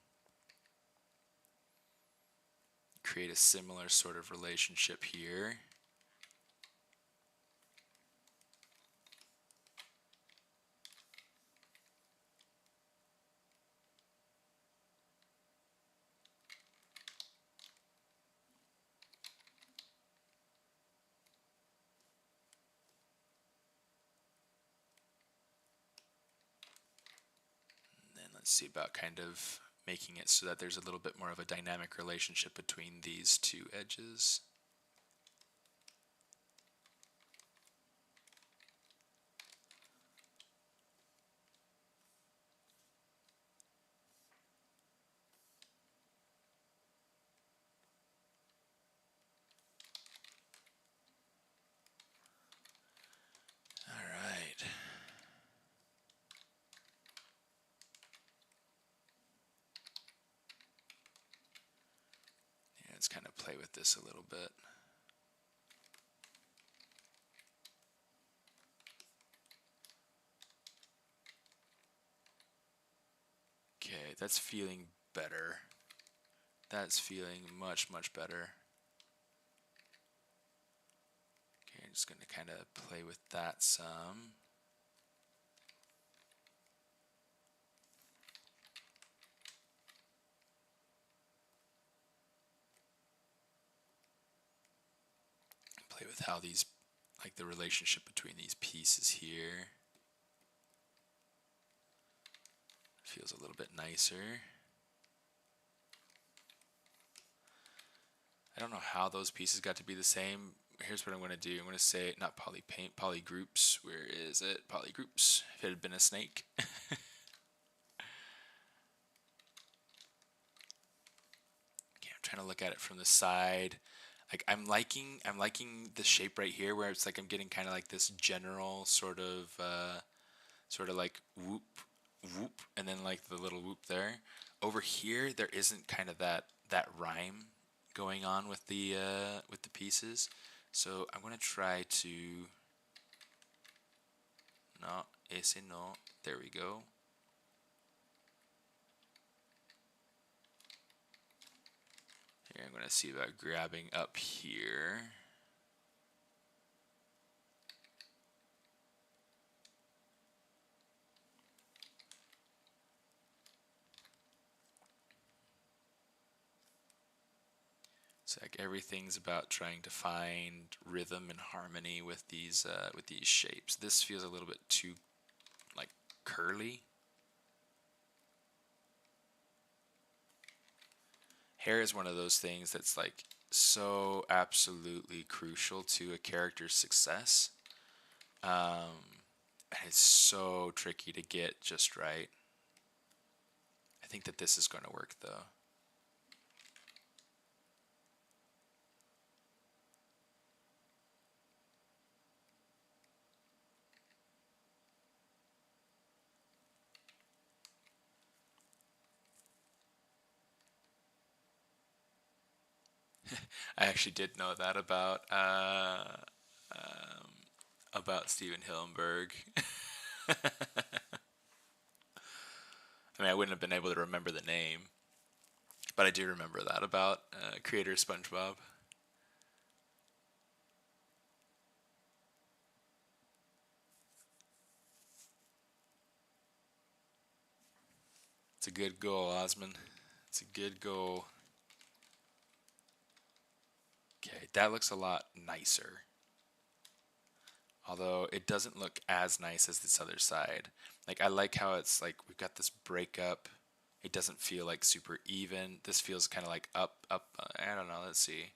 Create a similar sort of relationship here. Let's see about kind of making it so that there's a little bit more of a dynamic relationship between these two edges. Let's kind of play with this a little bit. Okay, that's feeling better. That's feeling much, much better. Okay, I'm just going to kind of play with that some. Play with how these, like the relationship between these pieces here. Feels a little bit nicer. I don't know how those pieces got to be the same. Here's what I'm going to do. I'm going to say, not poly paint, poly groups. Where is it? Poly groups. If it had been a snake. Okay, I'm trying to look at it from the side. Like I'm liking the shape right here, where it's like I'm getting kind of like this general sort of like whoop, whoop, and then like the little whoop there. Over here, there isn't kind of that rhyme going on with the pieces. So I'm gonna try to. No, ese no. There we go. Here, I'm gonna see about grabbing up here. It's like everything's about trying to find rhythm and harmony with these shapes. This feels a little bit too like curly. Hair is one of those things that's like so absolutely crucial to a character's success. And it's so tricky to get just right. I think that this is going to work though. I actually did know that about Steven Hillenburg. I mean, I wouldn't have been able to remember the name, but I do remember that about creator SpongeBob. It's a good goal, Osman. It's a good goal. Okay, that looks a lot nicer. Although it doesn't look as nice as this other side. Like, I like how it's like we've got this breakup. It doesn't feel like super even. This feels kind of like up, up. I don't know. Let's see.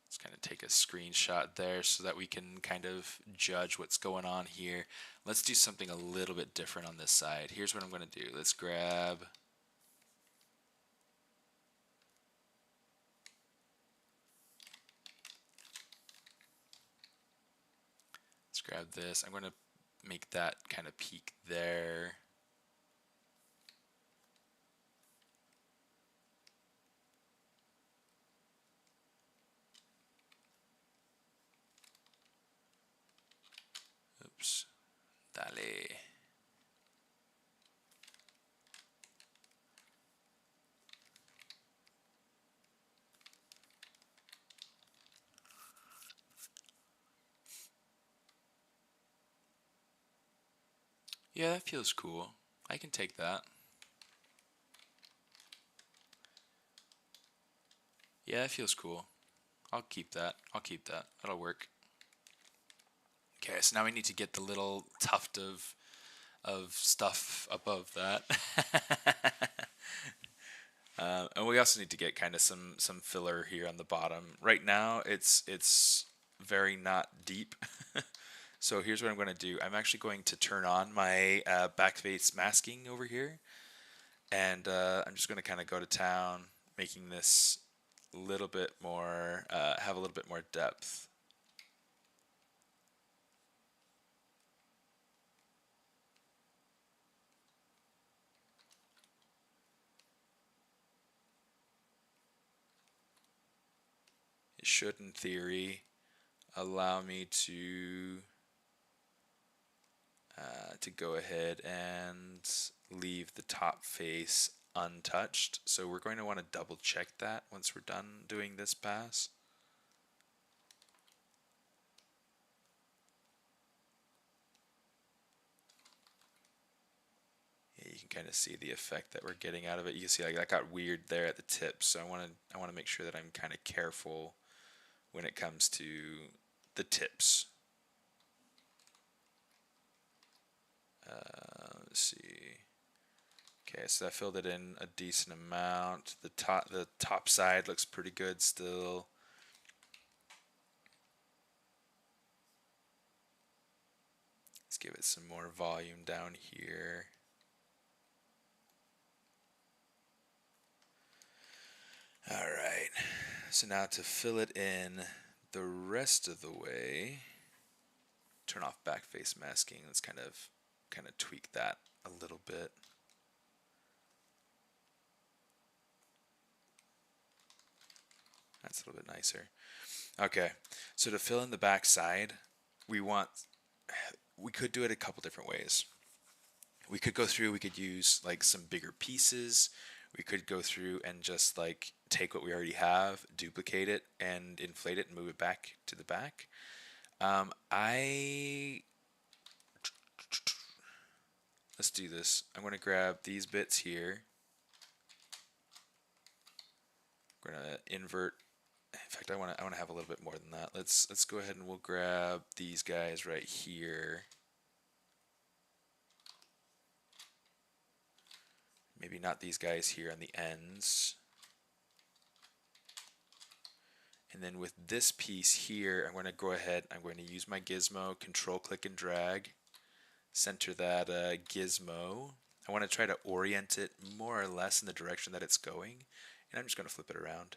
Let's kind of take a screenshot there so that we can kind of judge what's going on here. Let's do something a little bit different on this side. Here's what I'm going to do. Let's grab... Let's grab this. I'm going to make that kind of peak there. Oops. Dale. Yeah, that feels cool. I can take that. Yeah, that feels cool. I'll keep that. I'll keep that. That'll work. Okay, so now we need to get the little tuft of stuff above that. And we also need to get kind of some filler here on the bottom. Right now, it's very not deep. So here's what I'm going to do. I'm actually going to turn on my backface masking over here, and I'm just going to kind of go to town, making this a little bit more, have a little bit more depth. It should, in theory, allow me to go ahead and leave the top face untouched. So we're going to want to double check that once we're done doing this pass. Yeah, you can kind of see the effect that we're getting out of it. You can see like that got weird there at the tip. So I want to make sure that I'm kind of careful when it comes to the tips. Let's see. Okay, so I filled it in a decent amount. The top side looks pretty good still. Let's give it some more volume down here. All right. So now to fill it in the rest of the way, turn off backface masking. Let's kind of tweak that a little bit. That's a little bit nicer. Okay, so to fill in the back side, we could do it a couple different ways. We could go through, we could use like some bigger pieces. We could go through and just like take what we already have, duplicate it, and inflate it and move it back to the back. Let's do this. I'm going to grab these bits here. We're gonna invert. In fact, I want to have a little bit more than that. Let's go ahead and we'll grab these guys right here. Maybe not these guys here on the ends. And then with this piece here, I'm going to go ahead, I'm going to use my gizmo, control click and drag, center that gizmo. I want to try to orient it more or less in the direction that it's going, and I'm just going to flip it around.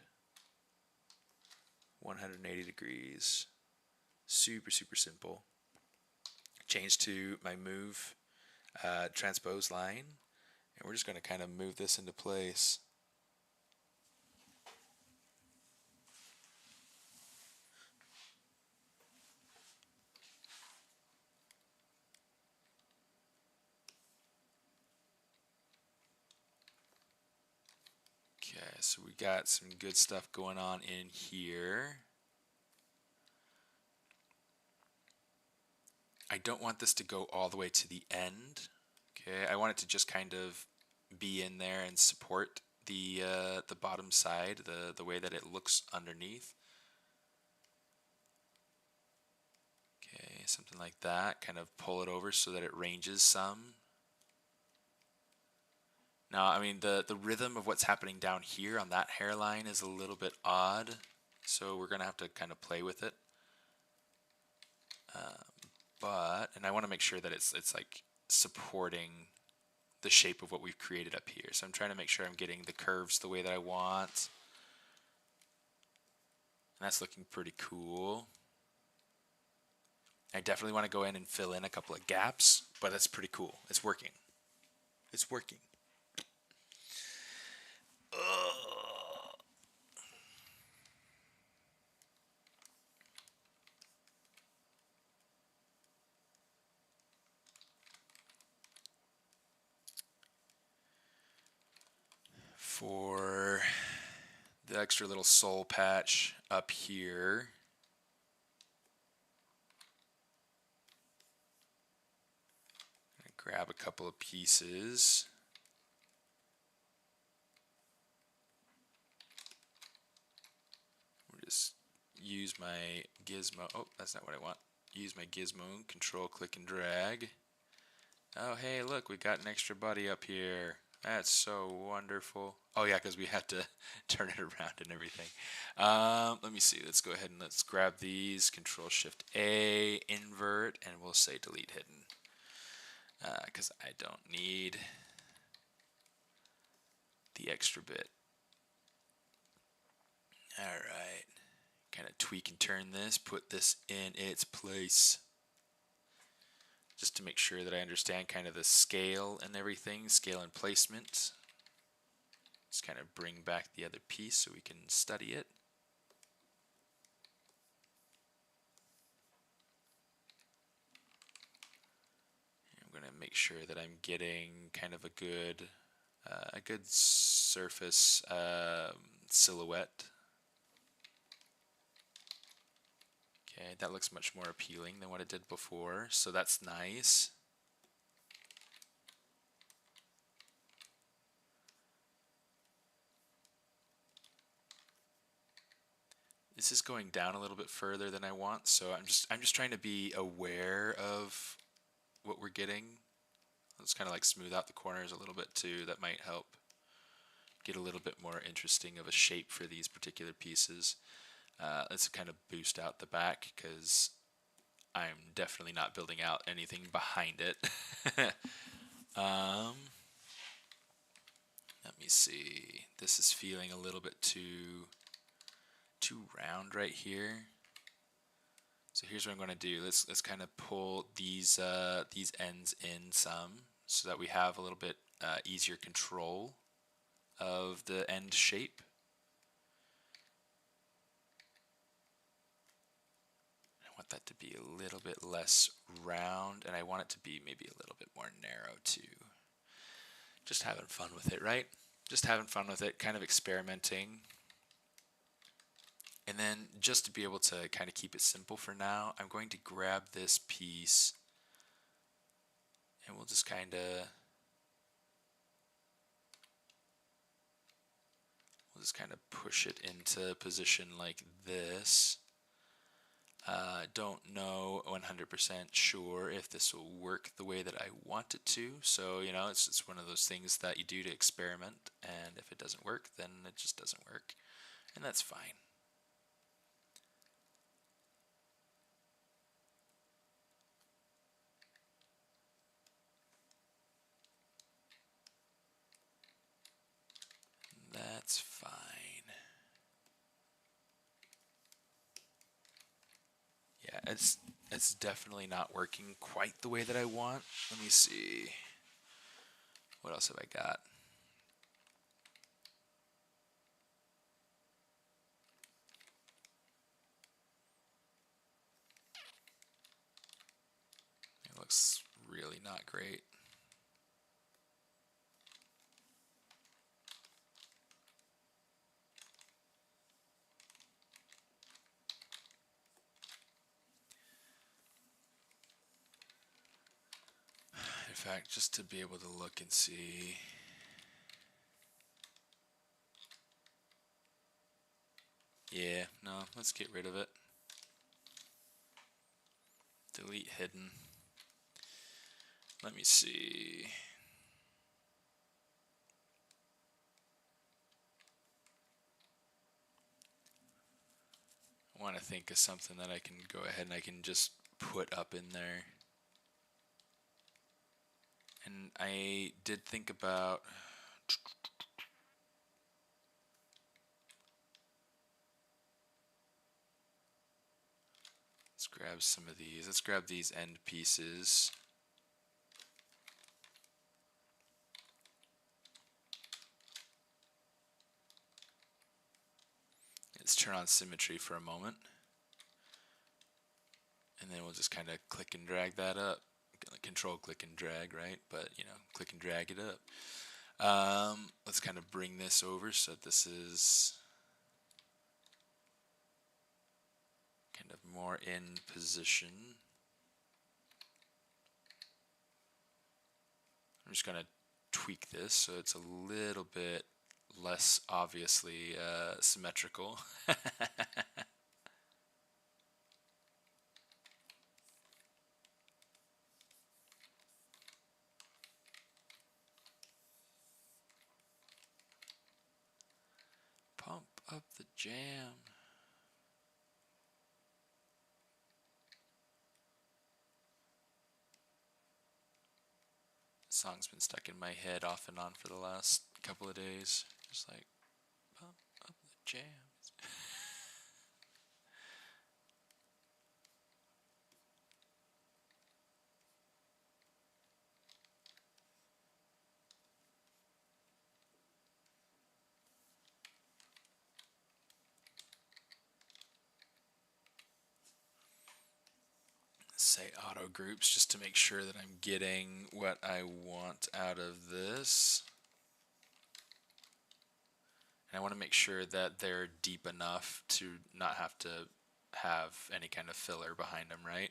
180 degrees. Super, super simple. Change to my move transpose line, and we're just going to kind of move this into place. Okay, so we got some good stuff going on in here. I don't want this to go all the way to the end. Okay, I want it to just kind of be in there and support the bottom side, the way that it looks underneath. Okay, something like that. Kind of pull it over so that it ranges some. Now, I mean, the rhythm of what's happening down here on that hairline is a little bit odd, so we're gonna have to kind of play with it. And I want to make sure that it's like supporting the shape of what we've created up here. So I'm trying to make sure I'm getting the curves the way that I want. And that's looking pretty cool. I definitely want to go in and fill in a couple of gaps, but that's pretty cool. It's working. It's working. For the extra little soul patch up here, grab a couple of pieces. We'll just use my gizmo. Oh, that's not what I want. Use my gizmo, control click and drag. Oh, hey, look, we got an extra body up here. That's so wonderful. Oh, yeah, because we had to turn it around and everything. Let me see. Let's go ahead and let's grab these. Control Shift A, invert, and we'll say delete hidden. Because I don't need the extra bit. All right. Kind of tweak and turn this. Put this in its place. Just to make sure that I understand kind of the scale and everything, scale and placement. Just kind of bring back the other piece so we can study it. I'm going to make sure that I'm getting kind of a good surface silhouette. Okay, that looks much more appealing than what it did before, so that's nice. This is going down a little bit further than I want, so I'm just trying to be aware of what we're getting. Let's kind of like smooth out the corners a little bit too. That might help get a little bit more interesting of a shape for these particular pieces. Let's kind of boost out the back because I'm definitely not building out anything behind it. Let me see. This is feeling a little bit too round right here. So here's what I'm going to do. Let's kind of pull these ends in some so that we have a little bit easier control of the end shape. That to be a little bit less round, and I want it to be maybe a little bit more narrow too. Just having fun with it, right? Just having fun with it, kind of experimenting. And then just to be able to kind of keep it simple for now, I'm going to grab this piece and we'll just kind of We'll just kind of push it into position like this. Don't know 100% sure if this will work the way that I want it to. So, you know, it's one of those things that you do to experiment, and if it doesn't work, then it just doesn't work. And that's fine. That's fine. Yeah, it's definitely not working quite the way that I want. Let me see. What else have I got? It looks really not great. In fact, just to be able to look and see. Yeah, no, let's get rid of it. Delete hidden. Let me see. I want to think of something that I can go ahead and I can just put up in there. And I did think about... Let's grab some of these. Let's grab these end pieces. Let's turn on symmetry for a moment. And then we'll just kind of click and drag that up. Control, click and drag, right? But, you know, click and drag it up. Let's kind of bring this over so that this is kind of more in position. I'm just going to tweak this so it's a little bit less obviously symmetrical. Pump up the jam. The song's been stuck in my head off and on for the last couple of days. Just like, pump up the jam. Say auto groups just to make sure that I'm getting what I want out of this. And I want to make sure that they're deep enough to not have to have any kind of filler behind them, right?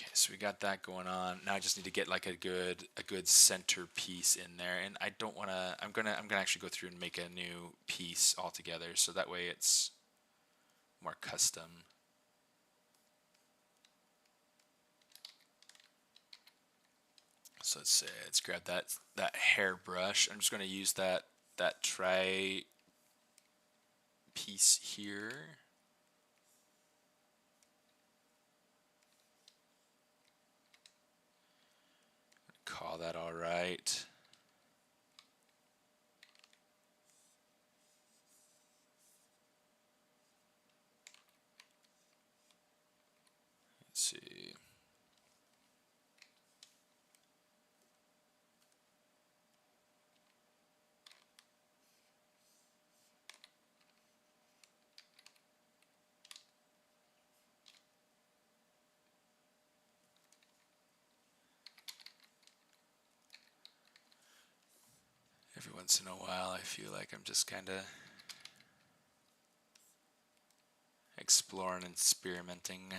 Okay, so we got that going on. Now I just need to get like a good center piece in there, and I don't want to. I'm gonna actually go through and make a new piece altogether, so that way it's more custom. So let's grab that hairbrush. I'm just gonna use that tray piece here. Call that all right. Let's see. Every once in a while, I feel like I'm just kind of exploring and experimenting.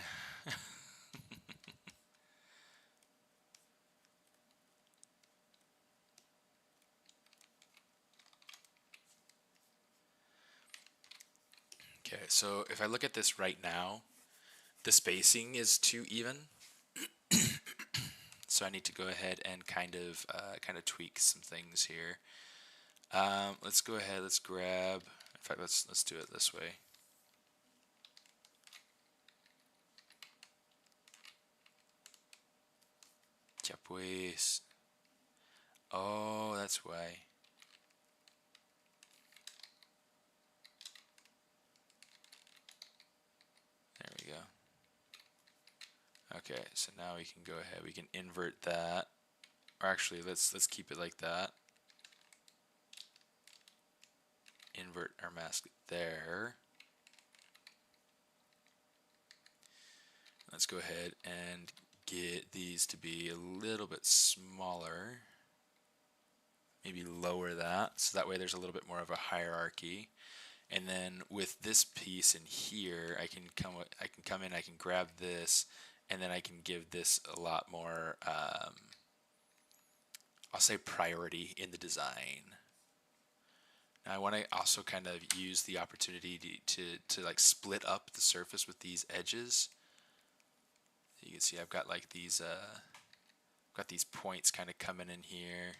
Okay, so if I look at this right now, the spacing is too even. So I need to go ahead and kind of tweak some things here. Let's go ahead. Let's grab. In fact, let's do it this way. Ya pues. Oh, that's why. There we go. Okay, so now we can go ahead. We can invert that. Or actually, let's keep it like that. Invert our mask there. Let's go ahead and get these to be a little bit smaller. Maybe lower that, so that way there's a little bit more of a hierarchy. And then with this piece in here, I can come in, I can grab this, and then I can give this a lot more, I'll say, priority in the design. Now I want to also kind of use the opportunity to like split up the surface with these edges. You can see I've got like these points kind of coming in here.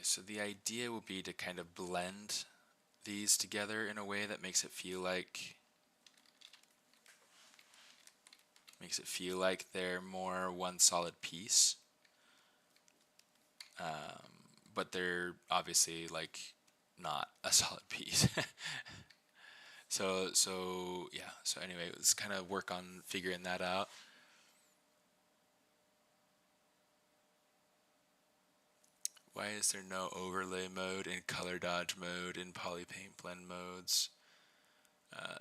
So the idea will be to kind of blend these together in a way that makes it feel like they're more one solid piece. But they're obviously like not a solid piece. So yeah. So anyway, let's kind of work on figuring that out. Why is there no overlay mode and color dodge mode in poly paint blend modes?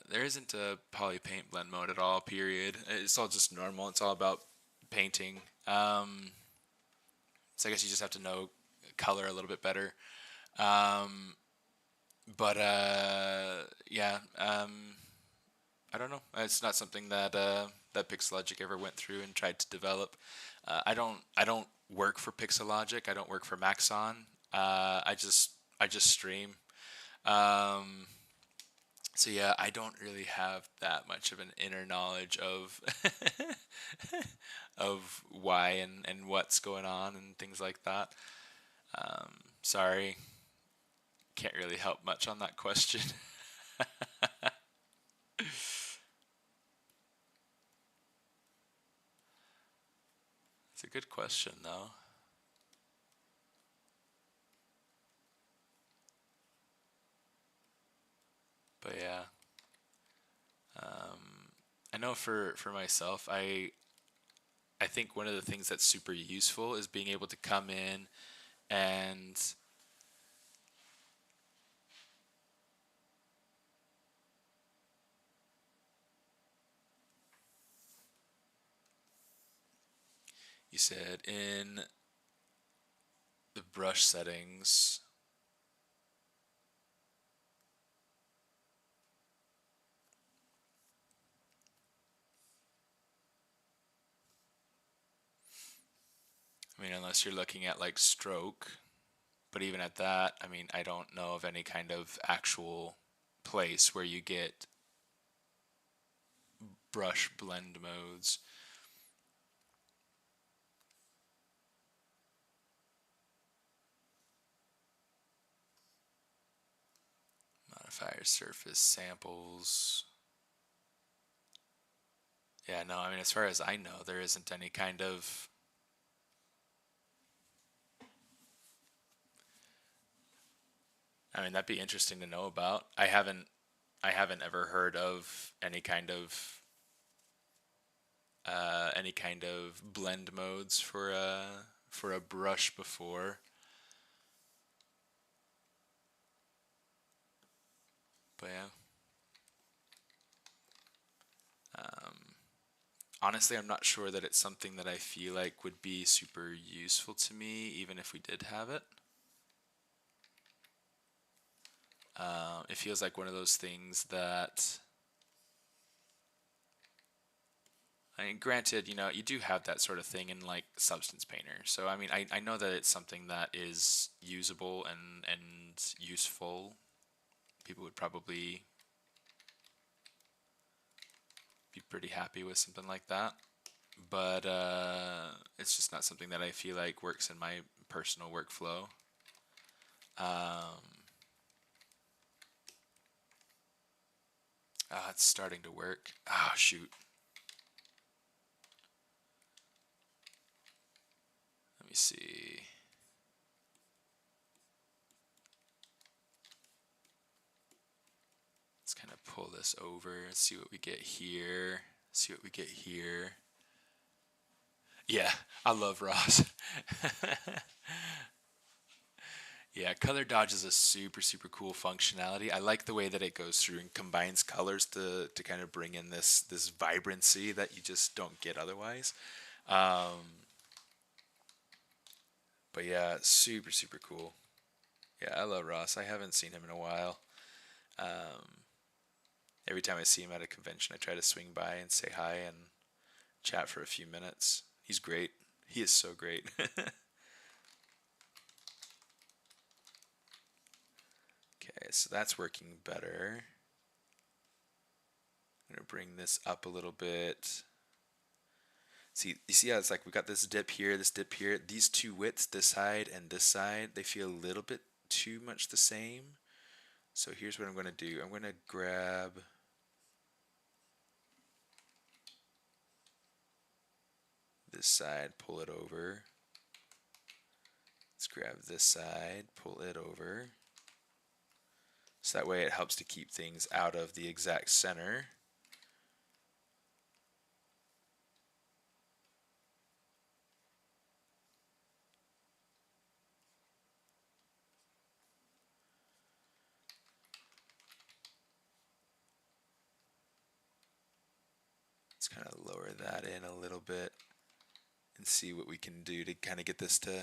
There isn't a poly paint blend mode at all, period. It's all just normal. It's all about painting. So I guess you just have to know color a little bit better. But yeah, I don't know. It's not something that that Pixelogic ever went through and tried to develop. I don't work for Pixelogic. I don't work for Maxon. I just stream. So yeah, I don't really have that much of an inner knowledge of of why and what's going on and things like that. Sorry, can't really help much on that question. It's a good question, though. But yeah, I know for myself, I think one of the things that's super useful is being able to come in and you said in the brush settings. I mean, unless you're looking at like stroke, but even at that, I mean, I don't know of any kind of actual place where you get brush blend modes. Modifier surface samples. Yeah, no, I mean, as far as I know, there isn't any kind of. I mean, that'd be interesting to know about. I haven't ever heard of any kind of blend modes for a brush before. But yeah, honestly, I'm not sure that it's something that I feel like would be super useful to me, even if we did have it. It feels like one of those things that, I mean, granted, you do have that sort of thing in like Substance Painter. So I mean, I know that it's something that is usable and useful. People would probably be pretty happy with something like that. But it's just not something that I feel like works in my personal workflow. It's starting to work. Oh, shoot. Let me see. Let's kind of pull this over and see what we get here. See what we get here. Yeah, I love Ross. Yeah, color dodge is a super, super cool functionality. I like the way that it goes through and combines colors to kind of bring in this vibrancy that you just don't get otherwise. But yeah, super, super cool. Yeah, I love Ross. I haven't seen him in a while. Every time I see him at a convention, I try to swing by and say hi and chat for a few minutes. He's great. He is so great. Okay, so that's working better. I'm going to bring this up a little bit. See, you see how it's like we got this dip here, this dip here. These two widths, this side and this side, they feel a little bit too much the same. So here's what I'm going to do. I'm going to grab this side, pull it over. Let's grab this side, pull it over. So that way it helps to keep things out of the exact center. Let's kind of lower that in a little bit and see what we can do to kind of get this to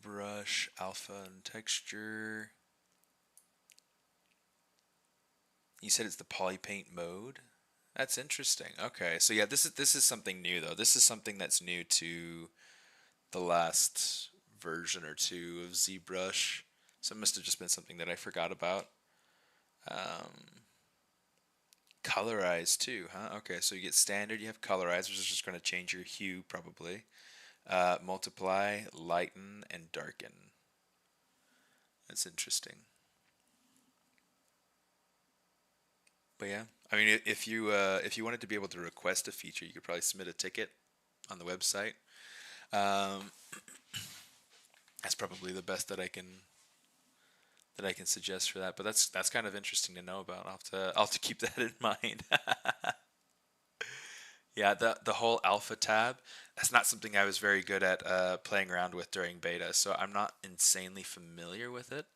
brush, alpha, and texture. You said it's the polypaint mode? That's interesting. Okay, so yeah, this is something new though. This is something that's new to the last version or two of ZBrush. So it must have just been something that I forgot about. Colorize too, huh? Okay, so you get standard, you have colorize, which is just going to change your hue probably. Multiply, lighten, and darken. That's interesting. But yeah, I mean, if you wanted to be able to request a feature, you could probably submit a ticket on the website. Um, that's probably the best that I can suggest for that. But that's kind of interesting to know about. I'll have to keep that in mind. Yeah, the whole alpha tab, that's not something I was very good at playing around with during beta, so I'm not insanely familiar with it.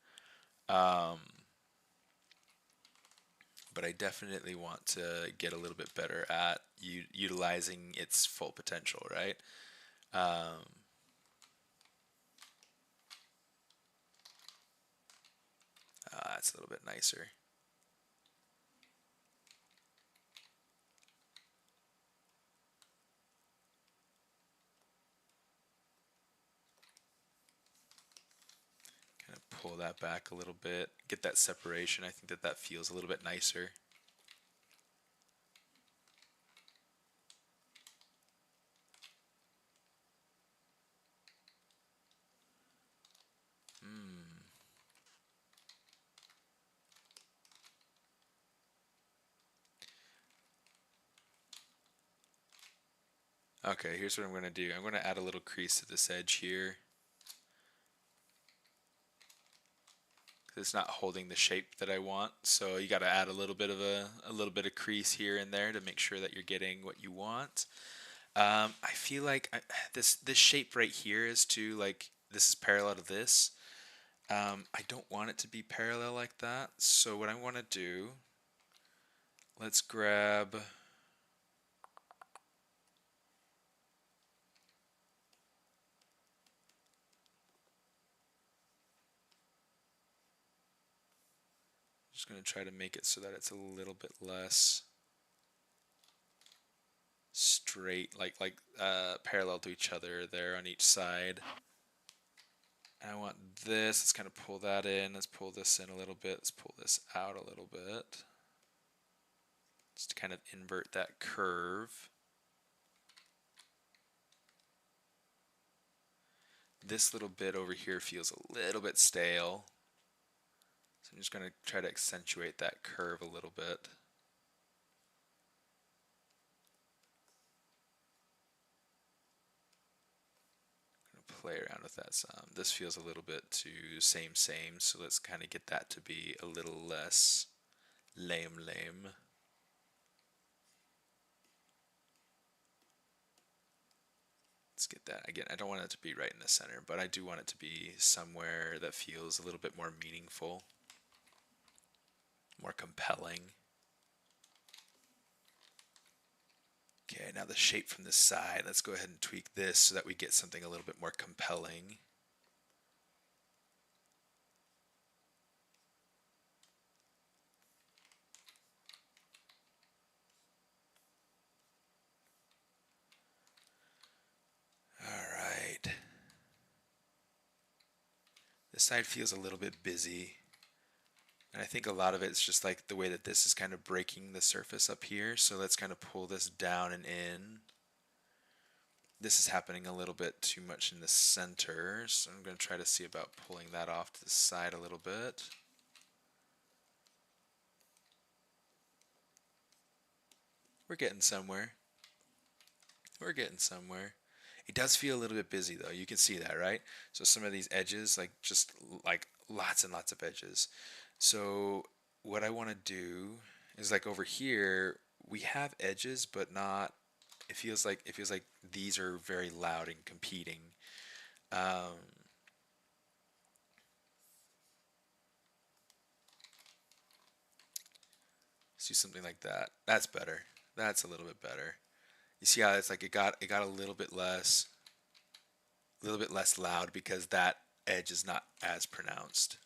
Um, but I definitely want to get a little bit better at utilizing its full potential, right? Um, that's a little bit nicer. Kind of pull that back a little bit, get that separation. I think that feels a little bit nicer. Okay, here's what I'm going to do. I'm going to add a little crease to this edge here. It's not holding the shape that I want, so you got to add a little bit of a crease here and there to make sure that you're getting what you want. I feel like this shape right here is too, like, this is parallel to this. I don't want it to be parallel like that, so what I want to do, let's grab, just going to try to make it so that it's a little bit less straight, like parallel to each other there on each side. And I want this, let's kind of pull that in, let's pull this in a little bit, let's pull this out a little bit. Just to kind of invert that curve. This little bit over here feels a little bit stale. So I'm just going to try to accentuate that curve a little bit. Play around with that some. This feels a little bit too same, so let's kind of get that to be a little less lame. Let's get that. Again, I don't want it to be right in the center, but I do want it to be somewhere that feels a little bit more meaningful, more compelling. Okay, now the shape from the side, let's go ahead and tweak this so that we get something a little bit more compelling. Alright. This side feels a little bit busy. And I think a lot of it's just like the way that this is kind of breaking the surface up here. So let's kind of pull this down and in. This is happening a little bit too much in the center. So I'm going to try to see about pulling that off to the side a little bit. We're getting somewhere. We're getting somewhere. It does feel a little bit busy though. You can see that, right? So some of these edges, like just like lots and lots of edges. So what I want to do is, like, over here we have edges, but not. It feels like these are very loud and competing. Um, let's do something like that. That's better. That's a little bit better. You see how it's like it got a little bit less loud because that edge is not as pronounced.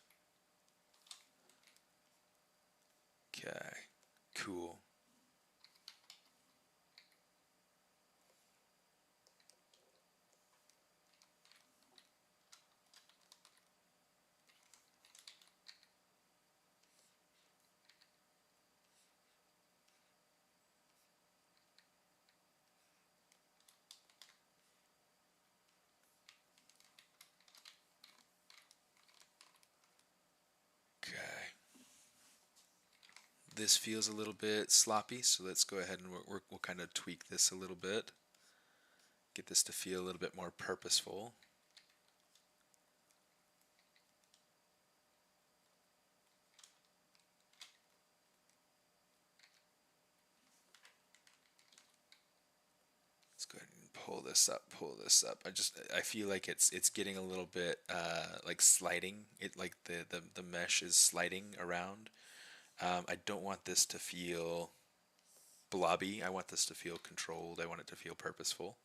Okay, cool. Okay. This feels a little bit sloppy, so let's go ahead and we'll kind of tweak this a little bit. Get this to feel a little bit more purposeful. Let's go ahead and pull this up, I feel like it's getting a little bit like sliding. It, like the mesh is sliding around. I don't want this to feel blobby. I want this to feel controlled. I want it to feel purposeful.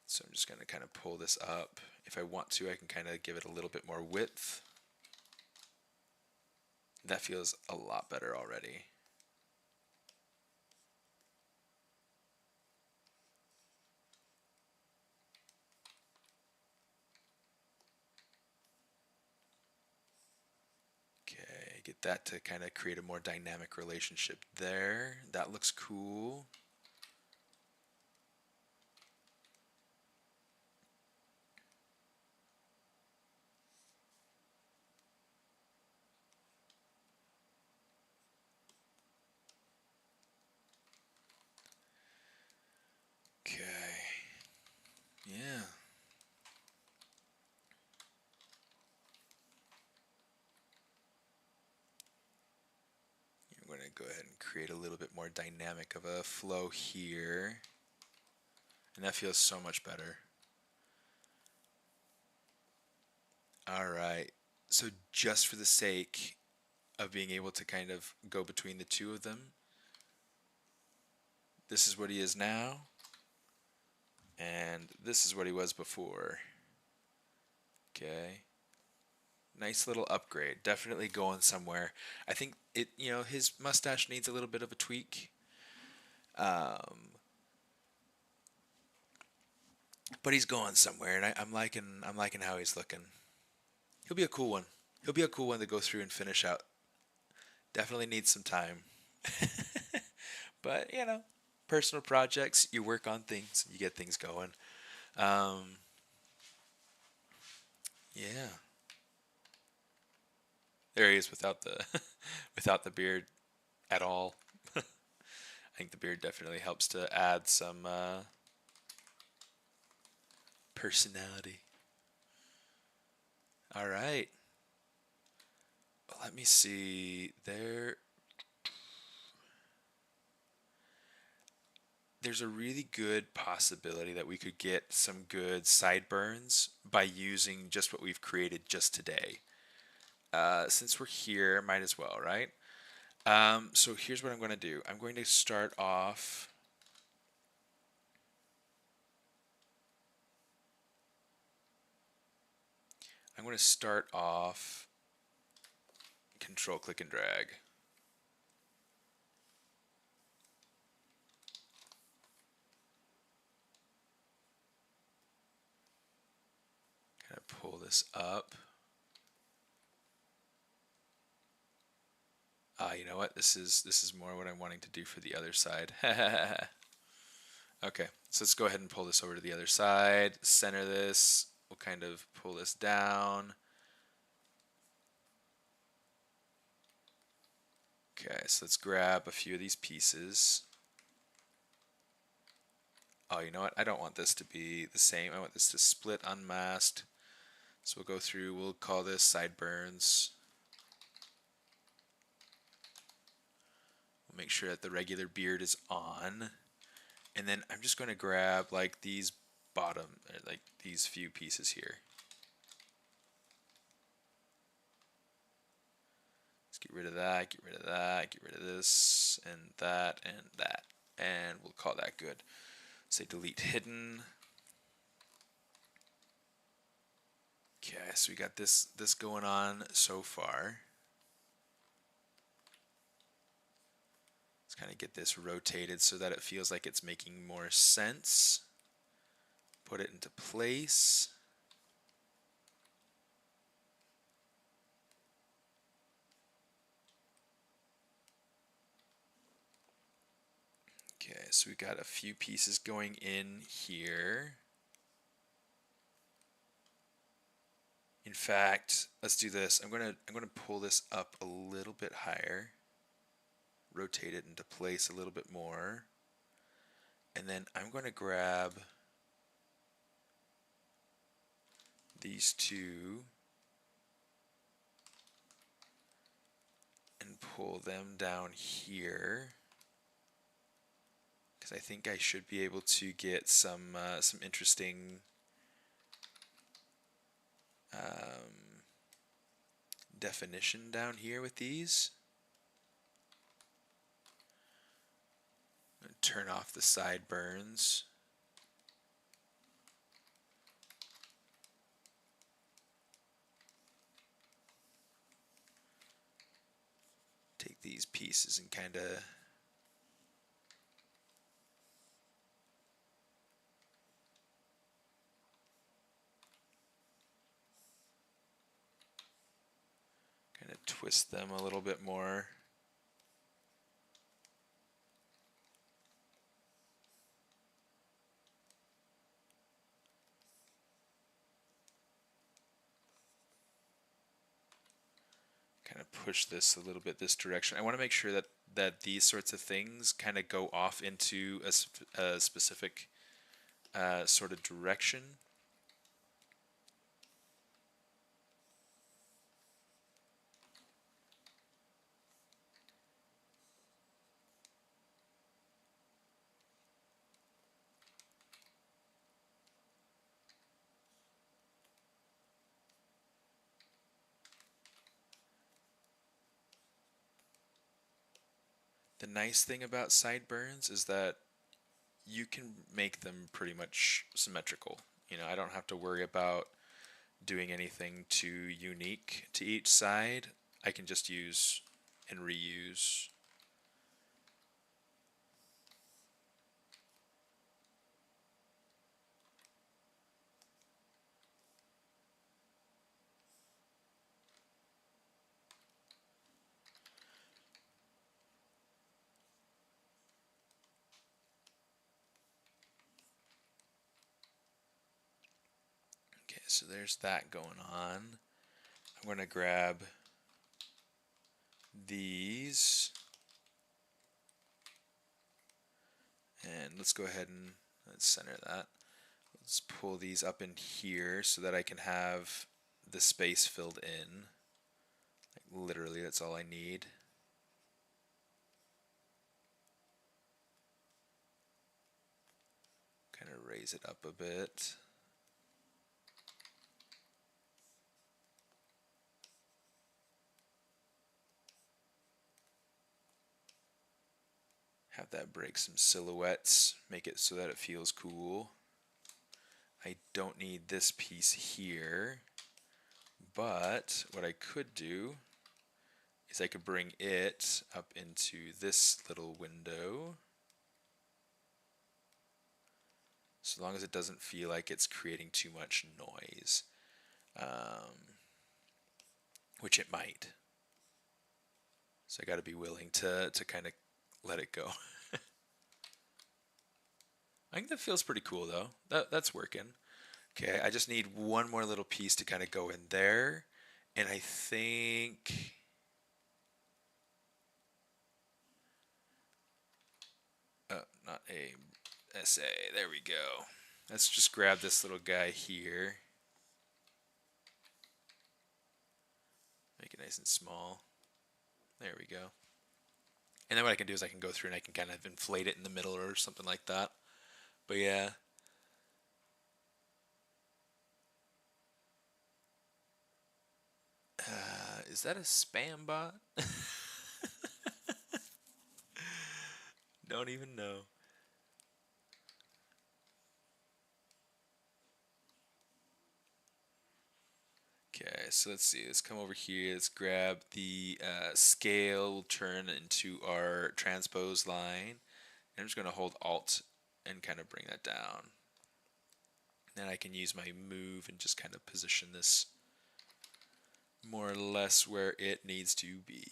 So I'm just going to kind of pull this up. If I want to, I can kind of give it a little bit more width. That feels a lot better already. Okay, get that to kind of create a more dynamic relationship there. That looks cool. Okay. go ahead and create a little bit more dynamic of a flow here. And that feels so much better. Alright, so just for the sake of being able to kind of go between the two of them, this is what he is now, and this is what he was before. Okay. Nice little upgrade. Definitely going somewhere. I think his mustache needs a little bit of a tweak. But he's going somewhere, and I'm liking how he's looking. He'll be a cool one. He'll be a cool one to go through and finish out. Definitely needs some time. But, personal projects, you work on things, you get things going. Yeah. There he is without the without the beard at all. I think the beard definitely helps to add some personality. All right. Let me see. There's a really good possibility that we could get some good sideburns by using just what we've created just today. Since we're here, might as well, right? So here's what I'm going to do. I'm going to start off. Control, click, and drag. Kind of pull this up. You know what? This is more what I'm wanting to do for the other side. Okay, so let's go ahead and pull this over to the other side. Center this. We'll kind of pull this down. Okay, so let's grab a few of these pieces. Oh, you know what? I don't want this to be the same. I want this to split unmasked. So we'll go through, we'll call this sideburns. We'll make sure that the regular beard is on. And then I'm just going to grab like these these few pieces here. Let's get rid of that, get rid of that, get rid of this, and that, and that. And we'll call that good. Say delete hidden. Okay, so we got this going on so far. Let's kind of get this rotated so that it feels like it's making more sense. Put it into place. Okay, so we got a few pieces going in here. In fact, let's do this. I'm gonna pull this up a little bit higher. Rotate it into place a little bit more. And then I'm going to grab these two and pull them down here, because I think I should be able to get some interesting definition down here with these. Turn off the sideburns. Take these pieces and kind of twist them a little bit more. Kind of push this a little bit this direction. I want to make sure that these sorts of things kind of go off into a specific sort of direction. The nice thing about sideburns is that you can make them pretty much symmetrical. You know, I don't have to worry about doing anything too unique to each side. I can just use and reuse. Okay, so there's that going on. I'm going to grab these and let's go ahead and let's center that. Let's pull these up in here so that I can have the space filled in. Like literally, that's all I need. Kind of raise it up a bit. Have that break some silhouettes, make it so that it feels cool. I don't need this piece here, but what I could do is I could bring it up into this little window. So long as it doesn't feel like it's creating too much noise, which it might. So I got to be willing to kind of let it go. I think that feels pretty cool though. That's working. Okay, I just need one more little piece to kind of go in there, and I think not a SA. There we go. Let's just grab this little guy here. Make it nice and small. There we go. And then what I can do is I can go through and I can kind of inflate it in the middle or something like that. But yeah. Is that a spam bot? Don't even know. Okay, so let's see. Let's come over here. Let's grab the scale. We'll turn into our transpose line. I'm just going to hold Alt and kind of bring that down. Then I can use my move and just kind of position this more or less where it needs to be.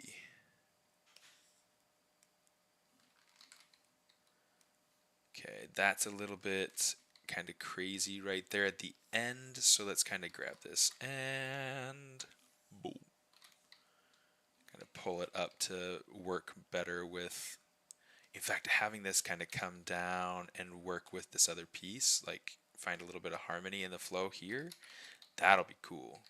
Okay, that's a little bit kind of crazy right there at the end, so let's kind of grab this and boom. Kind of pull it up to work better with, in fact, having this kind of come down and work with this other piece, like find a little bit of harmony in the flow here, that'll be cool.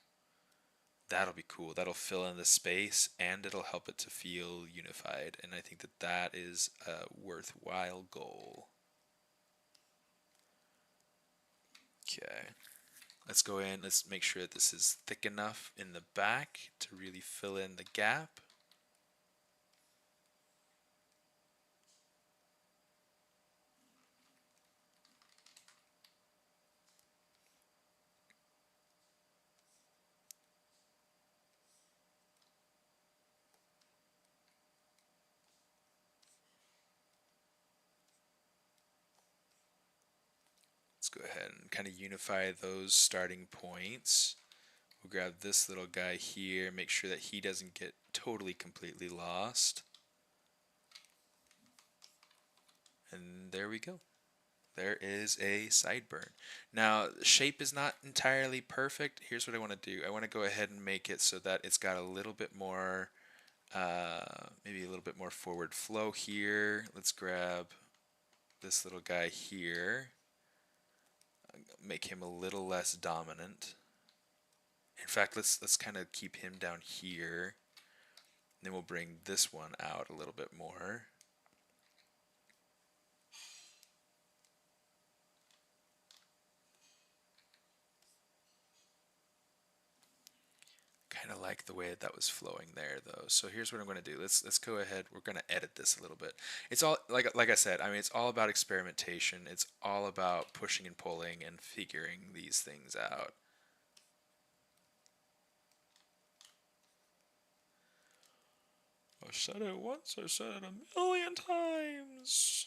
That'll be cool. That'll fill in the space and it'll help it to feel unified, and I think that that is a worthwhile goal. Okay, let's go in, let's make sure that this is thick enough in the back to really fill in the gap. Let's go ahead and kind of unify those starting points. We'll grab this little guy here, make sure that he doesn't get totally completely lost. And there we go. There is a sideburn. Now, the shape is not entirely perfect. Here's what I want to do. I want to go ahead and make it so that it's got a little bit more, maybe a little bit more forward flow here. Let's grab this little guy here. Make him a little less dominant. In fact, let's kind of keep him down here. Then we'll bring this one out a little bit more. Kind of like the way that was flowing there though. So here's what I'm going to do. Let's go ahead. We're going to edit this a little bit. It's all like I said, I mean it's all about experimentation. It's all about pushing and pulling and figuring these things out. I said it once, I said it a million times.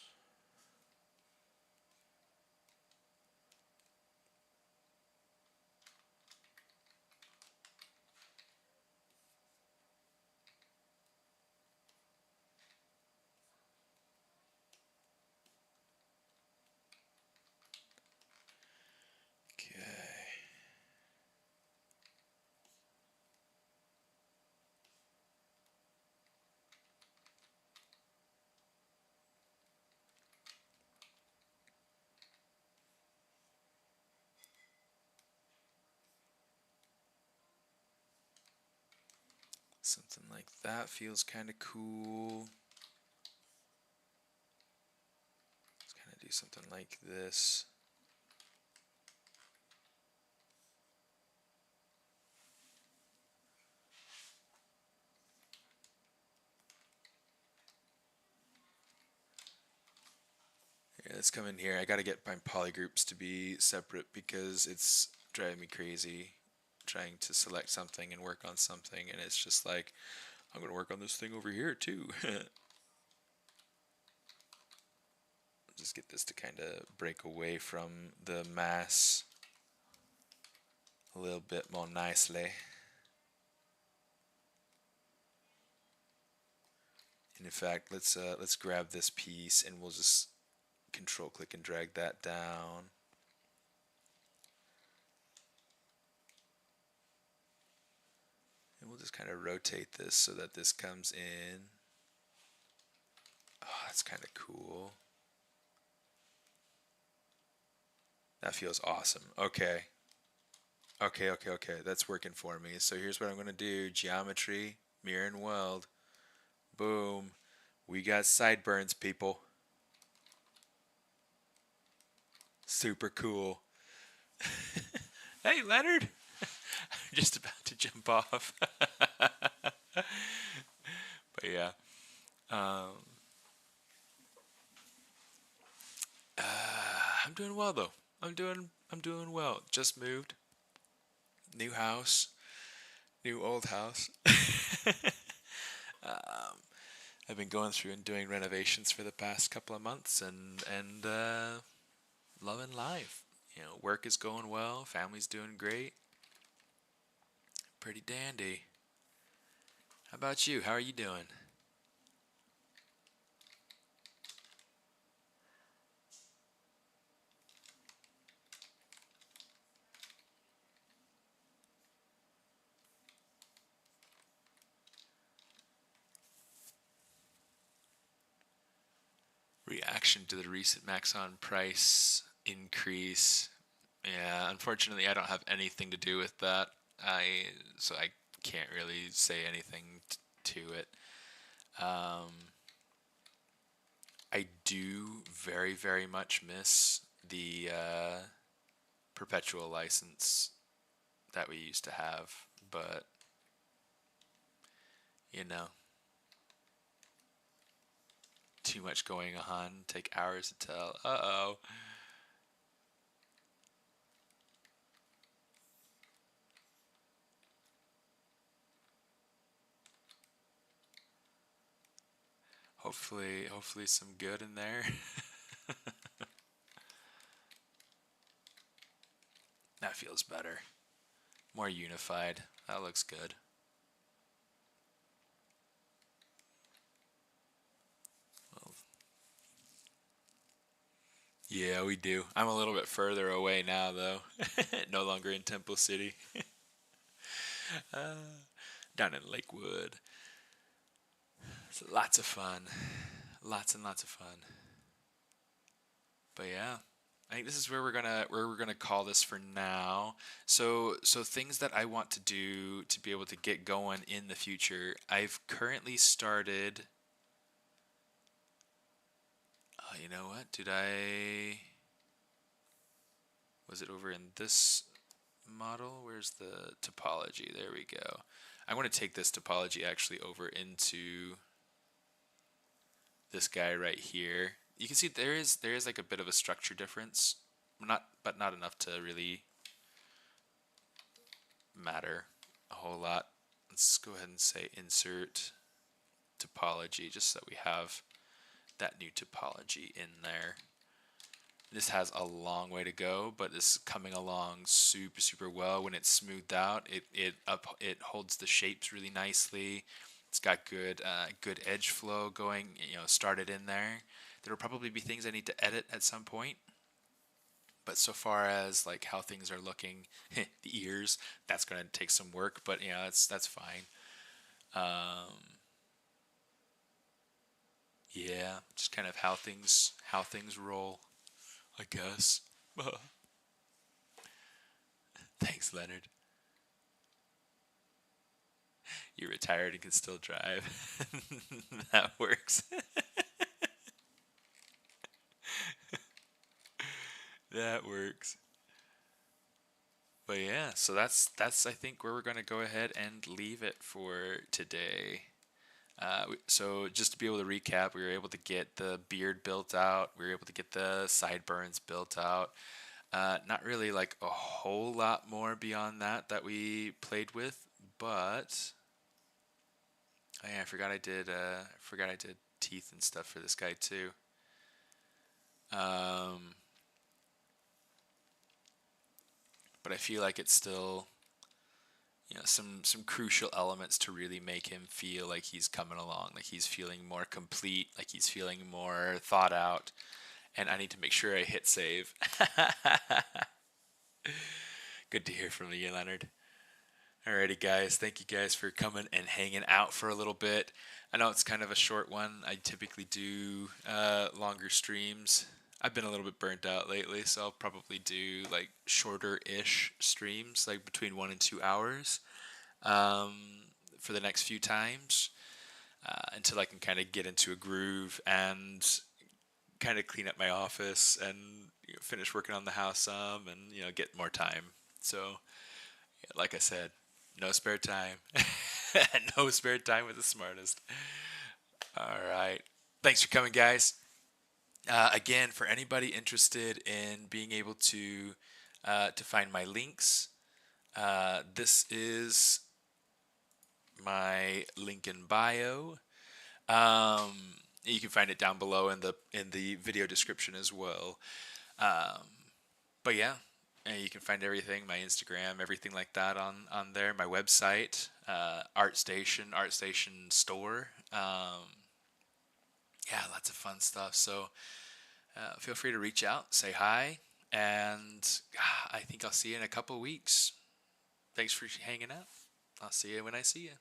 Something like that feels kind of cool. Let's kind of do something like this. Yeah, let's come in here. I got to get my polygroups to be separate because it's driving me crazy trying to select something and work on something, and it's just like, I'm going to work on this thing over here too. Just get this to kind of break away from the mass a little bit more nicely. And in fact, let's grab this piece and we'll just control click and drag that down. And we'll just kind of rotate this so that this comes in. Oh, that's kind of cool. That feels awesome. Okay. Okay. That's working for me. So here's what I'm going to do. Geometry, mirror and weld. Boom. We got sideburns, people. Super cool. Hey, Leonard. I'm just about to jump off. But yeah. I'm doing well though. I'm doing well. Just moved. New house. New old house. I've been going through and doing renovations for the past couple of months and loving life. You know, work is going well, family's doing great. Pretty dandy. How about you? How are you doing? Reaction to the recent Maxon price increase. Yeah, unfortunately, I don't have anything to do with that. So I can't really say anything to it. I do very, very much miss the perpetual license that we used to have, but you know, too much going on, take hours to tell. Uh-oh. Hopefully some good in there. That feels better. More unified. That looks good. Well, yeah, we do. I'm a little bit further away now, though. No longer in Temple City. Down in Lakewood. It's lots of fun. Lots and lots of fun. But yeah, I think this is where we're gonna call this for now. So things that I want to do to be able to get going in the future. I've currently started. You know what? Was it over in this model? Where's the topology? There we go. I'm going to take this topology actually over into this guy right here. You can see there is like a bit of a structure difference, but not enough to really matter a whole lot. Let's go ahead and say insert topology just so that we have that new topology in there. This has a long way to go, but it's coming along super well. When it's smoothed out, it holds the shapes really nicely. It's got good edge flow going, started in there. There will probably be things I need to edit at some point, but so far as like how things are looking, the ears, that's going to take some work, but that's fine. Yeah, just kind of how things roll, I guess. Thanks, Leonard. You're retired and can still drive. That works. That works. But yeah, so that's I think where we're going to go ahead and leave it for today. So just to be able to recap, we were able to get the beard built out. We were able to get the sideburns built out. Not really like a whole lot more beyond that we played with, but oh yeah, I forgot I did teeth and stuff for this guy too. But I feel like it's still some crucial elements to really make him feel like he's coming along, like he's feeling more complete, like he's feeling more thought out. And I need to make sure I hit save. Good to hear from you, Leonard. Alrighty, guys. Thank you guys for coming and hanging out for a little bit. I know it's kind of a short one. I typically do longer streams. I've been a little bit burnt out lately, so I'll probably do like shorter-ish streams, like between 1 and 2 hours for the next few times until I can kind of get into a groove and kind of clean up my office and finish working on the house some and get more time. So like I said, no spare time. No spare time with the smartest. All right, thanks for coming, guys. Again, for anybody interested in being able to find my links, this is my link in bio. You can find it down below in the video description as well. But yeah, you can find everything, my Instagram, everything like that on there. My website, ArtStation store. Yeah, lots of fun stuff. So feel free to reach out, say hi, and I think I'll see you in a couple weeks. Thanks for hanging out. I'll see you when I see you.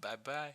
Bye-bye.